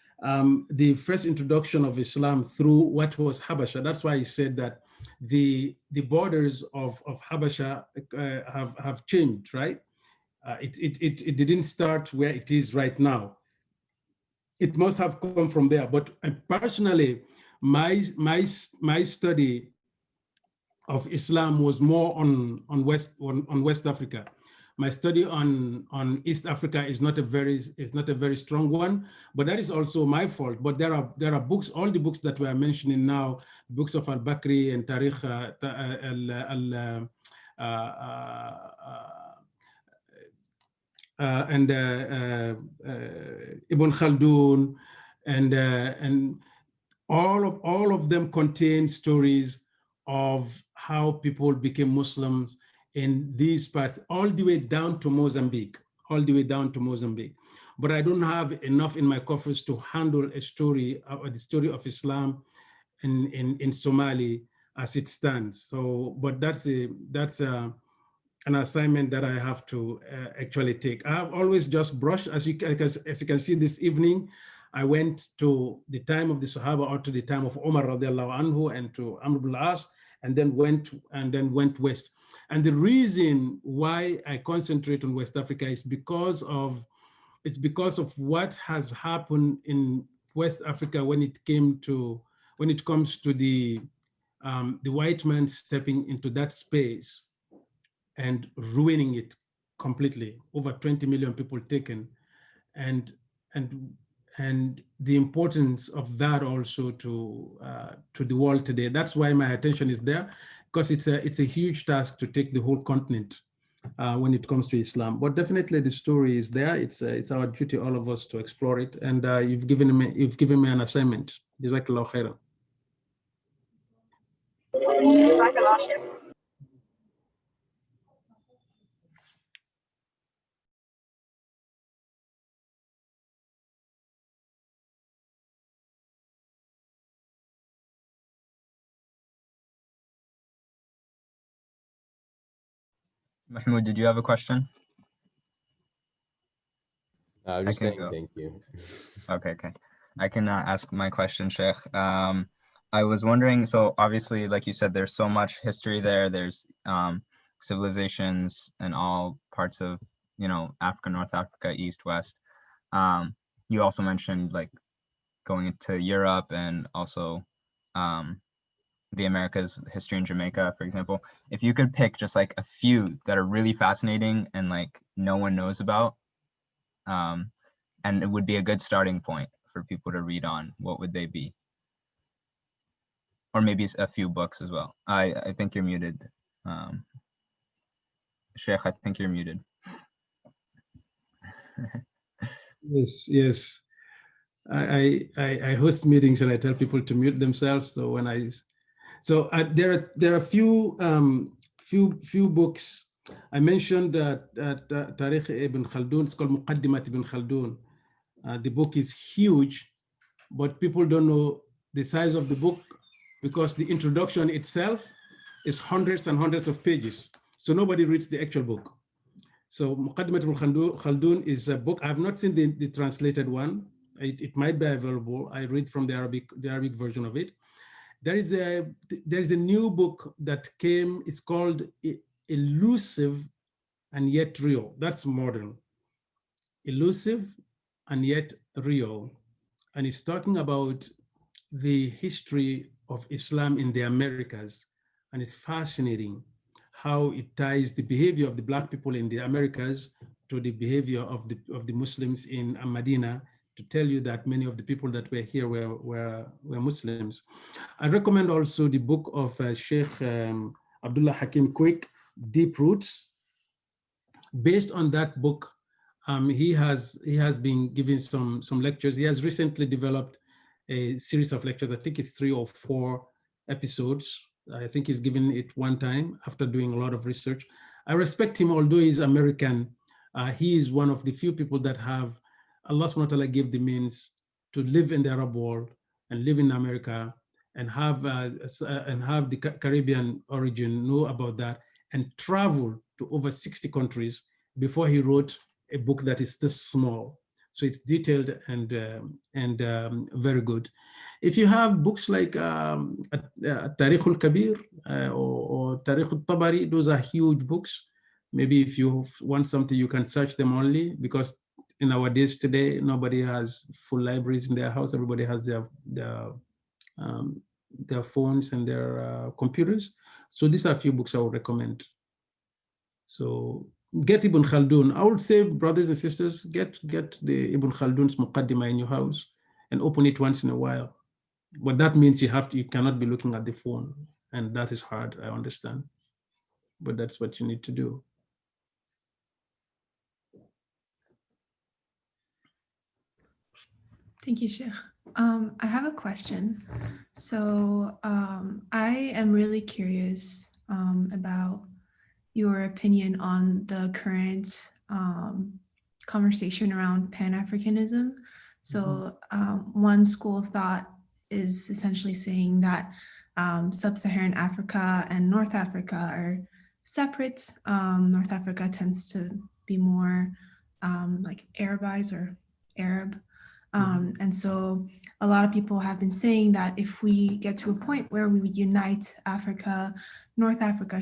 Speaker 2: the first introduction of Islam through what was Habasha. That's why he said that the borders of Habasha have changed, right? It didn't start where it is right now. It must have come from there. But personally, my study of Islam was more on West Africa. My study on East Africa is not a very strong one, but that is also my fault. But there are books, all the books that we are mentioning now, books of Al-Bakri and Tariq and Ibn Khaldun, and all of them contain stories of how people became Muslims in these parts, all the way down to Mozambique, But I don't have enough in my coffers to handle the story of Islam in Somali as it stands. So, but that's an assignment that I have to actually take. I have always just brushed, as you can see this evening, I went to the time of the Sahaba, or to the time of Umar radiallahu anhu, and to Amr ibn al-As, and then went west. And the reason why I concentrate on West Africa is because of what has happened in West Africa when it comes to the white man stepping into that space and ruining it completely. Over 20 million people taken, and the importance of that also to the world today. That's why my attention is there, because it's a huge task to take the whole continent when it comes to Islam. But definitely the story is there. It's our duty, all of us, to explore it. And you've given me an assignment. Jazakallah khairan.
Speaker 3: Jazakallah khair.
Speaker 1: Mahmoud, did you have a question?
Speaker 6: I was just saying thank you.
Speaker 1: Okay. I can ask my question, Sheikh. I was wondering, so obviously, like you said, there's so much history there. There's civilizations in all parts of, Africa, North Africa, East, West. You also mentioned like going into Europe, and also the Americas, history in Jamaica, for example. If you could pick just like a few that are really fascinating and like no one knows about, and it would be a good starting point for people to read on, what would they be? Or maybe a few books as well. I think you're muted. Sheikh, I think you're muted.
Speaker 2: Yes. I host meetings and I tell people to mute themselves. So there are a few books. I mentioned Tariq Ibn Khaldun. It's called Muqaddimat Ibn Khaldun. The book is huge, but people don't know the size of the book, because the introduction itself is hundreds and hundreds of pages. So nobody reads the actual book. So Muqaddimat Ibn Khaldun is a book. I have not seen the translated one. It might be available. I read from the Arabic version of it. There is a new book that came. It's called Elusive and Yet Real. That's modern. Elusive and Yet Real. And it's talking about the history of Islam in the Americas. And it's fascinating how it ties the behavior of the Black people in the Americas to the behavior of the Muslims in Medina, to tell you that many of the people that were here were Muslims. I recommend also the book of Sheikh Abdullah Hakim Quick, Deep Roots. Based on that book, he has been giving some lectures. He has recently developed a series of lectures. I think it's 3 or 4 episodes. I think he's given it one time after doing a lot of research. I respect him, although he's American. He is one of the few people that have Allah subhanahu wa ta'ala gave the means to live in the Arab world and live in America and have the Caribbean origin, know about that, and travel to over 60 countries before he wrote a book that is this small. So it's detailed and very good. If you have books like Tarikh al-Kabir or Tarikh al-Tabari, those are huge books. Maybe if you want something, you can search them only, because in our days today, nobody has full libraries in their house. Everybody has their phones and their computers. So these are a few books I would recommend. So get Ibn Khaldun. I would say, brothers and sisters, get the Ibn Khaldun's Muqaddimah in your house and open it once in a while. But that means you cannot be looking at the phone, and that is hard, I understand. But that's what you need to do.
Speaker 7: Thank you, Sheikh. I have a question. So I am really curious about your opinion on the current conversation around Pan-Africanism. So one school of thought is essentially saying that Sub-Saharan Africa and North Africa are separate. North Africa tends to be more like Arabized or Arab. And so a lot of people have been saying that if we get to a point where we would unite Africa, North Africa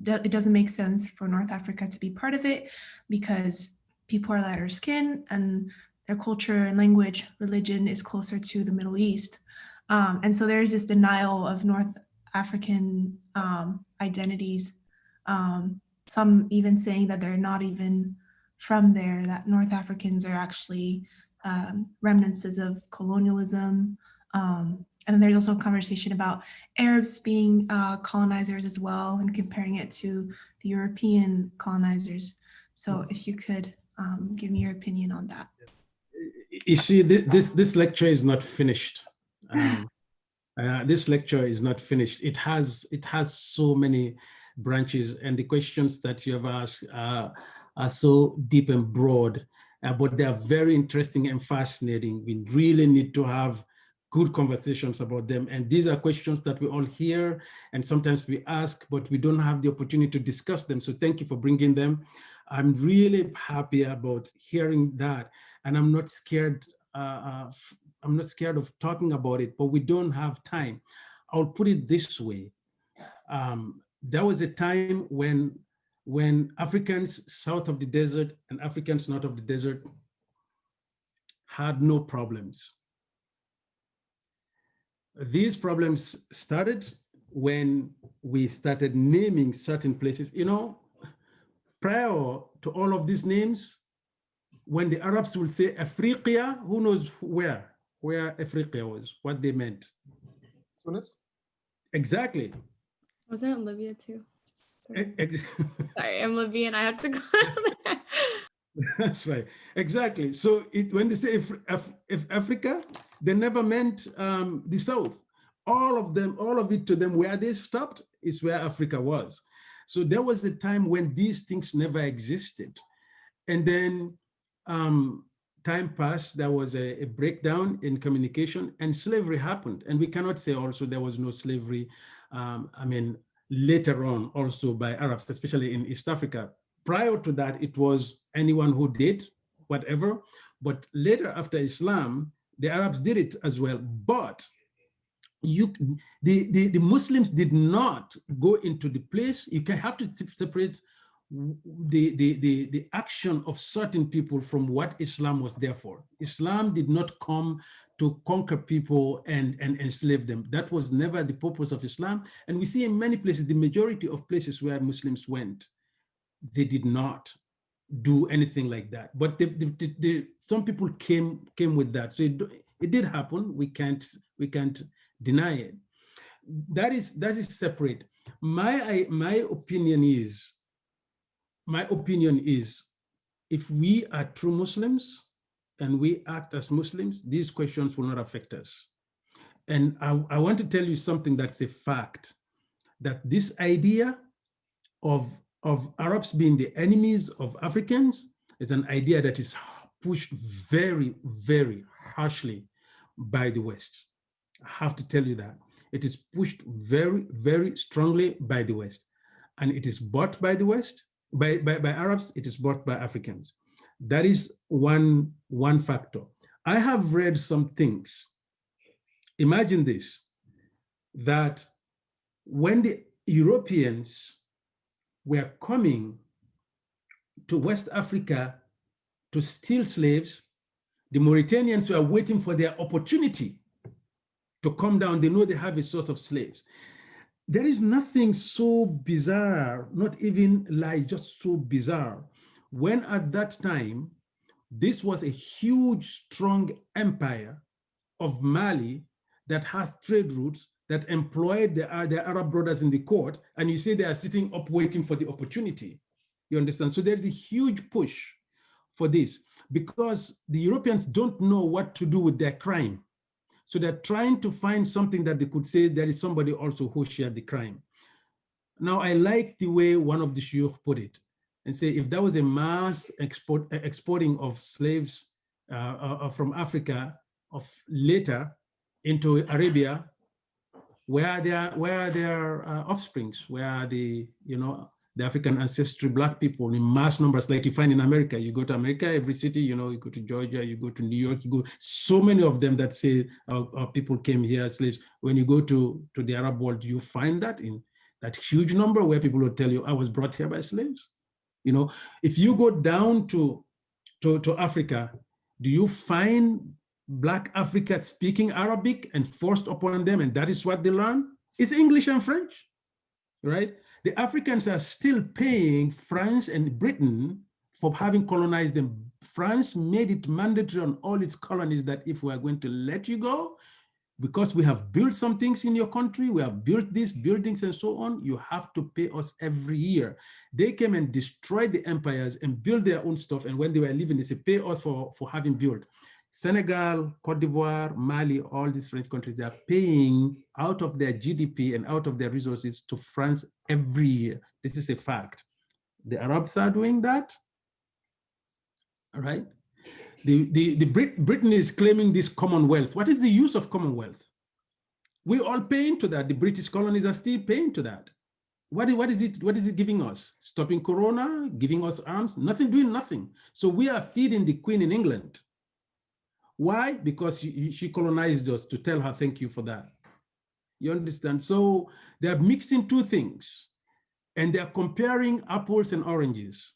Speaker 7: it doesn't make sense for North Africa to be part of it, because people are lighter skin and their culture and language, religion is closer to the Middle East. And so there's this denial of North African identities. Some even saying that they're not even from there, that North Africans are actually remnants of colonialism. And there's also a conversation about Arabs being colonizers as well, and comparing it to the European colonizers. So if you could give me your opinion on that.
Speaker 2: You see, this lecture is not finished. This lecture is not finished. It has so many branches, and the questions that you have asked are so deep and broad, but they are very interesting and fascinating. We really need to have good conversations about them. And these are questions that we all hear, and sometimes we ask, but we don't have the opportunity to discuss them. So thank you for bringing them. I'm really happy about hearing that. And I'm not scared. I'm not scared of talking about it, but we don't have time. I'll put it this way. There was a time when Africans south of the desert and Africans north of the desert had no problems. These problems started when we started naming certain places. You know, prior to all of these names, when the Arabs will say Afriqa, who knows where Afriqa was, what they meant?
Speaker 8: Tunis?
Speaker 2: Exactly.
Speaker 5: Wasn't it Libya too?
Speaker 2: Sorry,
Speaker 5: I'm Libyan. I have to go there.
Speaker 2: That's right. Exactly. So when they say if Africa, they never meant the South. All of it to them, where they stopped is where Africa was. So there was a time when these things never existed. And then time passed, there was a breakdown in communication, and slavery happened. And we cannot say also there was no slavery, later on also by Arabs, especially in East Africa. Prior to that, it was anyone who did whatever. But later, after Islam, the Arabs did it as well. But the Muslims did not go into the place. You can have to separate the action of certain people from what Islam was there for. Islam did not come to conquer people and enslave them. That was never the purpose of Islam. And we see in many places, the majority of places where Muslims went, they did not do anything like that. But some people came with that. So it did happen. We can't deny it. That is separate. My opinion is, if we are true Muslims and we act as Muslims, these questions will not affect us. And I want to tell you something that's a fact, that this idea of Arabs being the enemies of Africans is an idea that is pushed very, very harshly by the West. I have to tell you that. It is pushed very, very strongly by the West. And it is bought by the West, by Arabs, it is bought by Africans. That is one factor. I have read some things. Imagine this, that when the Europeans were coming to West Africa to steal slaves, the Mauritanians were waiting for their opportunity to come down. They know they have a source of slaves. There is nothing so bizarre, not even like just so bizarre, when at that time, this was a huge, strong empire of Mali that has trade routes, that employed their Arab brothers in the court, and you say they are sitting up waiting for the opportunity. You understand? So there's a huge push for this because the Europeans don't know what to do with their crime. So they're trying to find something that they could say there is somebody also who shared the crime. Now, I like the way one of the shuyukh put it and say, if there was a mass exporting of slaves from Africa of later into Arabia, where are their offsprings? Where are the African ancestry Black people in mass numbers like you find in America? You go to America, every city, you go to Georgia, you go to New York, so many of them that say people came here as slaves. When you go to the Arab world, you find that in that huge number where people will tell you, I was brought here by slaves. If you go down to Africa, do you find Black Africa speaking Arabic and forced upon them, and that is what they learn? It's English and French, right? The Africans are still paying France and Britain for having colonized them. France made it mandatory on all its colonies that if we are going to let you go, because we have built some things in your country, we have built these buildings and so on, you have to pay us every year. They came and destroyed the empires and built their own stuff, and when they were leaving, they said, pay us for having built. Senegal, Cote d'Ivoire, Mali, all these French countries, they are paying out of their GDP and out of their resources to France every year. This is a fact. The Arabs are doing that, all right? Britain is claiming this Commonwealth. What is the use of Commonwealth? We all pay into that. The British colonies are still paying to that. What is it giving us? Stopping Corona, giving us arms, nothing, doing nothing. So we are feeding the Queen in England. Why? Because she colonized us, to tell her thank you for that. You understand? So they're mixing two things and they're comparing apples and oranges.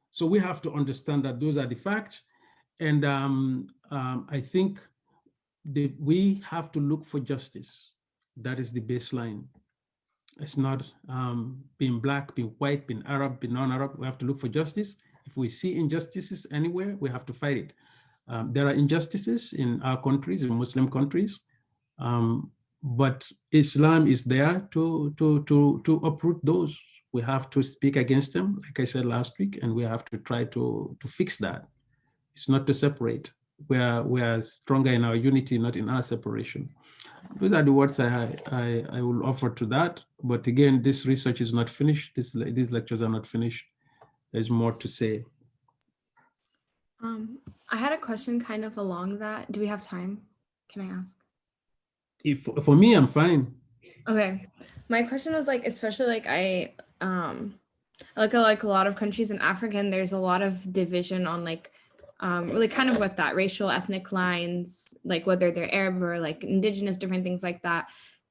Speaker 2: So we have to understand that those are the facts. And I think we have to look for justice. That is the baseline. It's not being Black, being white, being Arab, being non-Arab. We have to look for justice. If we see injustices anywhere, we have to fight it. There are injustices in our countries, in Muslim countries, but Islam is there to uproot those. We have to speak against them, like I said last week, and we have to try to fix that. It's not to separate. We are stronger in our unity, not in our separation. Those are the words I will offer to that. But again, this research is not finished. These lectures are not finished. There's more to say.
Speaker 5: I had a question kind of along that. Do we have time? Can I ask?
Speaker 2: For me, I'm fine.
Speaker 5: Okay. My question was especially I look at a lot of countries in Africa, and there's a lot of division on really kind of with that racial ethnic lines, whether they're Arab or indigenous, different things like that.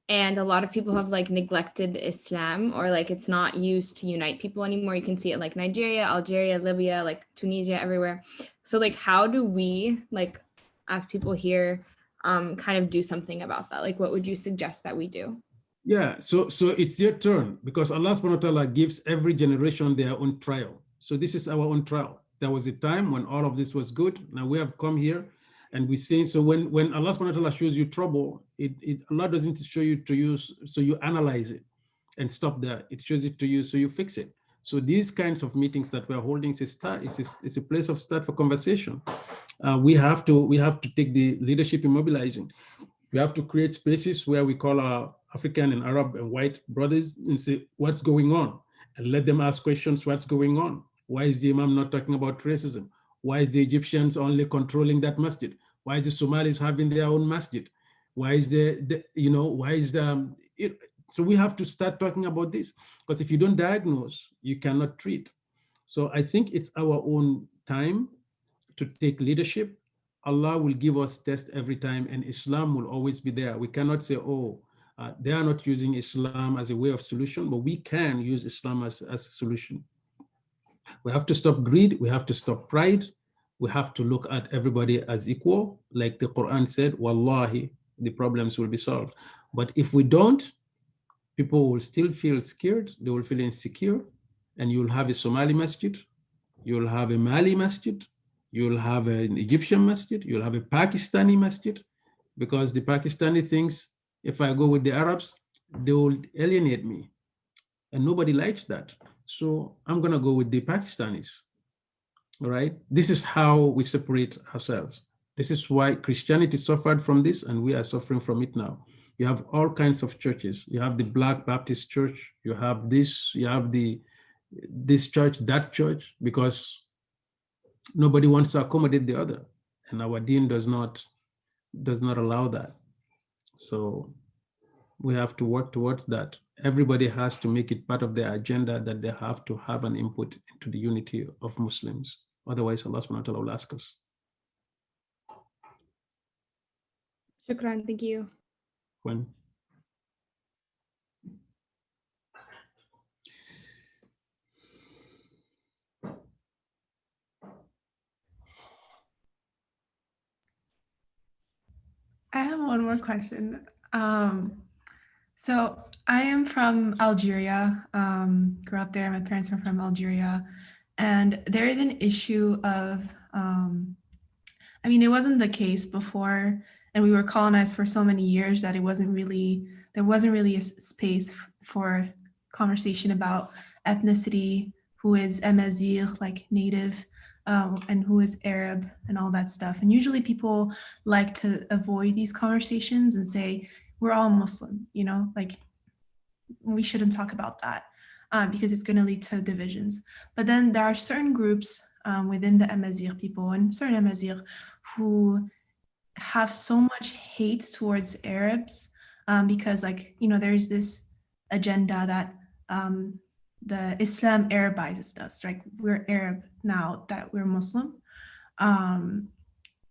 Speaker 5: And a lot of people have like neglected Islam, or like it's not used to unite people anymore. You can see it like Nigeria, Algeria, Libya, like Tunisia, everywhere. So like, how do we, like, as people here, kind of do something about that? Like, what would you suggest that we do?
Speaker 2: Yeah, so it's your turn, because Allah subhanahu wa ta'ala gives every generation their own trial. So this is our own trial. There was a time when all of this was good. Now we have come here and we say, so when Allah subhanahu wa ta'ala shows you trouble, Allah doesn't show you to use, so you analyze it and stop there. It shows it to you, so you fix it. So these kinds of meetings that we're holding is a start, it's a place of start for conversation. We have to take the leadership in mobilizing. We have to create spaces where we call our African and Arab and white brothers and say, what's going on? And let them ask questions, what's going on? Why is the Imam not talking about racism? Why is the Egyptians only controlling that masjid? Why is the Somalis having their own masjid? Why is so we have to start talking about this, because if you don't diagnose, you cannot treat. So I think it's our own time to take leadership. Allah will give us test every time, and Islam will always be there. We cannot say, oh, they are not using Islam as a way of solution, but we can use Islam as a solution. We have to stop greed. We have to stop pride. We have to look at everybody as equal. Like the Quran said, wallahi, the problems will be solved. But if we don't, people will still feel scared. They will feel insecure. And you'll have a Somali masjid. You'll have a Mali masjid. You'll have an Egyptian masjid. You'll have a Pakistani masjid, because the Pakistani thinks if I go with the Arabs, they will alienate me. And nobody likes that. So I'm going to go with the Pakistanis. All right. This is how we separate ourselves. This is why Christianity suffered from this, and we are suffering from it now. You have all kinds of churches. You have the Black Baptist Church. You have this. You have this church, that church, because nobody wants to accommodate the other, and our deen does not allow that. So we have to work towards that. Everybody has to make it part of their agenda that they have to have an input into the unity of Muslims. Otherwise, Allah subhanahu wa ta'ala will ask us.
Speaker 5: Shukran, thank you.
Speaker 2: When?
Speaker 7: I have one more question. So I am from Algeria, grew up there. My parents are from Algeria. And there is an issue of, I mean, it wasn't the case before, and we were colonized for so many years that there wasn't really a space for conversation about ethnicity, who is Amazigh, like native, and who is Arab and all that stuff. And usually people like to avoid these conversations and say, we're all Muslim, you know, like we shouldn't talk about that because it's going to lead to divisions. But then there are certain groups within the Amazigh people and certain Amazigh who have so much hate towards Arabs because, like, you know, there's this agenda that the Islam Arabizes us, right? We're Arab now that we're Muslim.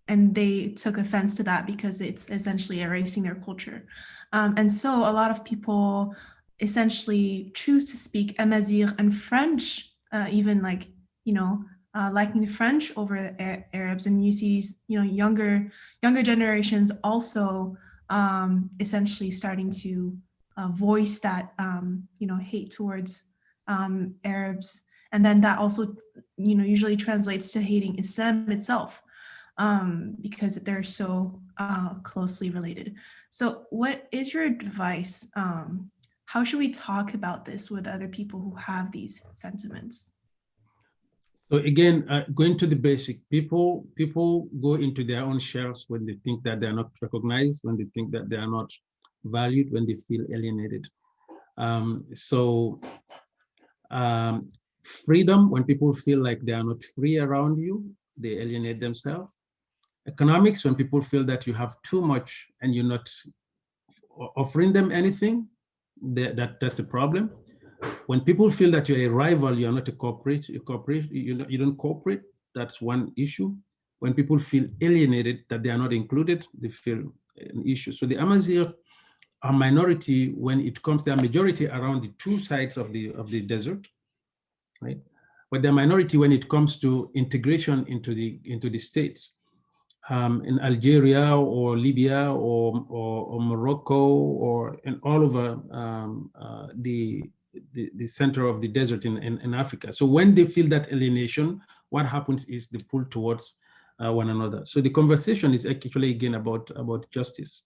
Speaker 7: And they took offense to that because it's essentially erasing their culture. And so a lot of people essentially choose to speak Amazigh and French, even like, you know, liking the French over the Arabs. And you see, you know, younger generations also essentially starting to voice that, you know, hate towards Arabs. And then that also, you know, usually translates to hating Islam itself. Because they're so closely related. So what is your advice? How should we talk about this with other people who have these sentiments?
Speaker 2: So again, going to the basic, people go into their own shells when they think that they are not recognized, when they think that they are not valued, when they feel alienated. Freedom, when people feel like they are not free around you, they alienate themselves. Economics, when people feel that you have too much and you're not offering them anything, that's a problem. When people feel that you're a rival, you're not a corporate, you don't cooperate, that's one issue. When people feel alienated, that they are not included, they feel an issue. So the Amazigh are minority when it comes, they are majority around the two sides of the desert, right? But they're minority when it comes to integration into the states. In Algeria or Libya or Morocco or in all over the center of the desert in Africa. So when they feel that alienation, what happens is they pull towards one another. So the conversation is actually again about justice.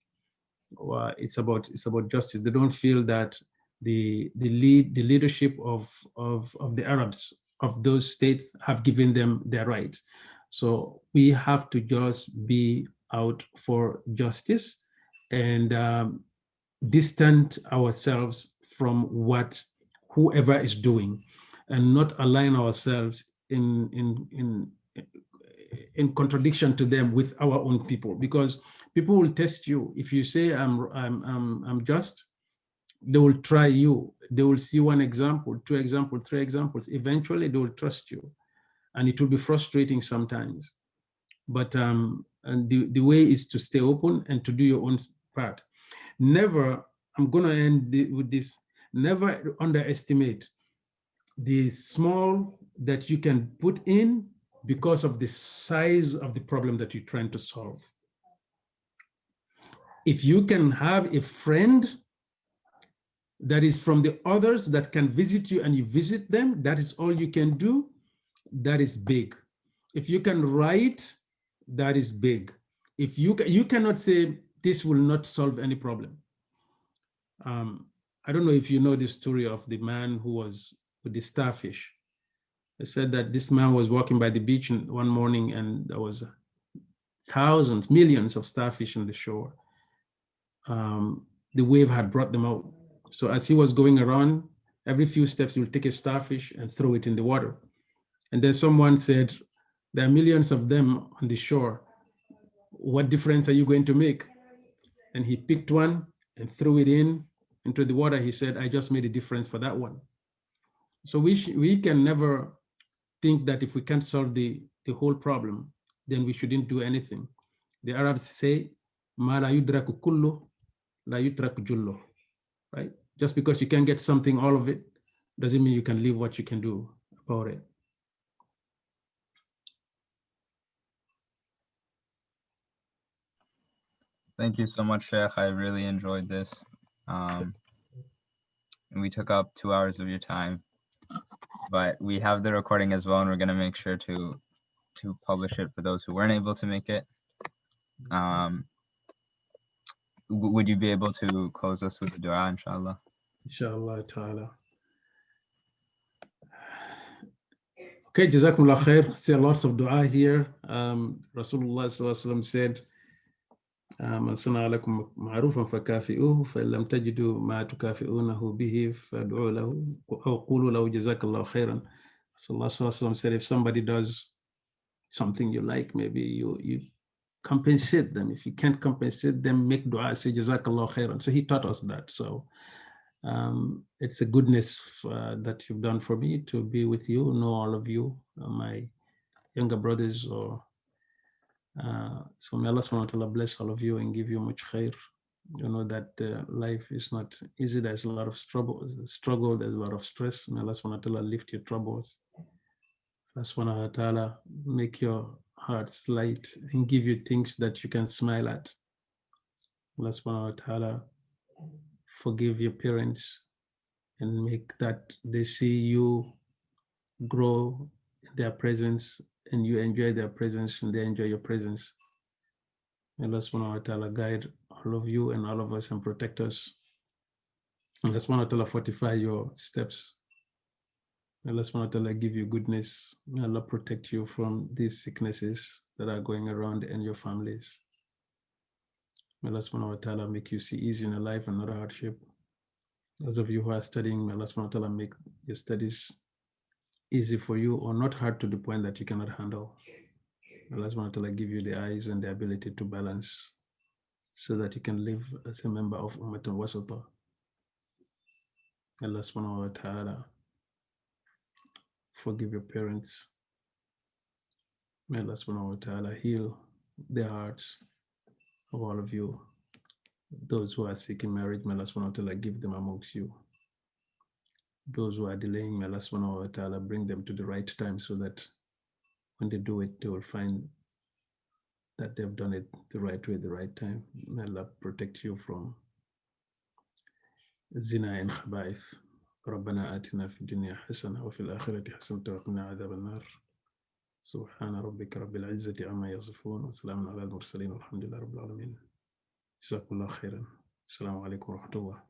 Speaker 2: It's about justice. They don't feel that the leadership of the Arabs of those states have given them their rights. So we have to just be out for justice and distant ourselves from what whoever is doing, and not align ourselves in contradiction to them with our own people, because people will test you. If you say I'm just, they will try you. They will see one example, two examples, three examples. Eventually, they will trust you, and it will be frustrating sometimes. But and the way is to stay open and to do your own part. Never, I'm going to end with this, never underestimate the small that you can put in because of the size of the problem that you're trying to solve. If you can have a friend that is from the others that can visit you and you visit them, that is all you can do, that is big. If you can write, that is big. If you cannot say this will not solve any problem. I don't know if you know the story of the man who was with the starfish. They said that this man was walking by the beach one morning and there was thousands, millions of starfish on the shore. The wave had brought them out. So as he was going around, every few steps, he would take a starfish and throw it in the water. And then someone said, there are millions of them on the shore. What difference are you going to make? And he picked one and threw it into the water. He said, I just made a difference for that one. So we can never think that if we can't solve the whole problem, then we shouldn't do anything. The Arabs say, Ma la yudraku kullu, la yutraku jullu, right? Just because you can get something, all of it, doesn't mean you can leave what you can do about it.
Speaker 1: Thank you so much, Sheikh. I really enjoyed this. And we took up 2 hours of your time, but we have the recording as well, and we're going to make sure to publish it for those who weren't able to make it. Would you be able to close us with a dua, inshallah? Inshallah
Speaker 2: ta'ala. Okay, Jazakumullah khair. See lots of dua here. Rasulullah said, من صنع لكم معروفا فكافئوه فإن لم تجدوا ما تكافئونه به فادعوا له أو قولوا له جزاك الله خيرا. Sallallahu said, if somebody does something you like, maybe you compensate them. If you can't compensate them, make dua, say jazakallah khairan. So he taught us that. So it's a goodness that you've done for me to be with you, know all of you, my younger brothers. So may Allah subhanahu wa ta'ala bless all of you and give you much khair. You know that life is not easy. There's a lot of struggle. There's a lot of stress. May Allah subhanahu wa ta'ala lift your troubles. Allah subhanahu wa ta'ala make your hearts light and give you things that you can smile at. Allah subhanahu wa ta'ala forgive your parents and make that they see you grow in their presence and you enjoy their presence and they enjoy your presence. May Allah subhanahu wa ta'ala guide all of you and all of us and protect us. May Allah subhanahu wa ta'ala fortify your steps. May Allah subhanahu wa ta'ala give you goodness. May Allah protect you from these sicknesses that are going around in your families. May Allah subhanahu wa ta'ala make you see easy in your life and not a hardship. Those of you who are studying, may Allah subhanahu wa ta'ala make your studies easy for you or not hard to the point that you cannot handle. May Allah subhanahu wa ta'ala give you the eyes and the ability to balance so that you can live as a member of Ummatul Wasata. May Allah subhanahu wa ta'ala forgive your parents. May Allah subhanahu wa ta'ala heal the hearts of all of you. Those who are seeking marriage, may Allah subhanahu wa ta'ala give them amongst you. Those who are delaying, may Allah subhanahu wa ta'ala bring them to the right time so that when they do it, they will find that they've done it the right way, the right time. May Allah protect you from zina and khaba'ith. ربنا آتنا في الدنيا حسنة وفي الآخرة حسنة وقنا عذاب النار. سبحان ربك رب العزة عما يصفون وسلام على المرسلين والحمد لله رب العالمين. جزاكم الله خيرا. السلام عليكم ورحمة الله.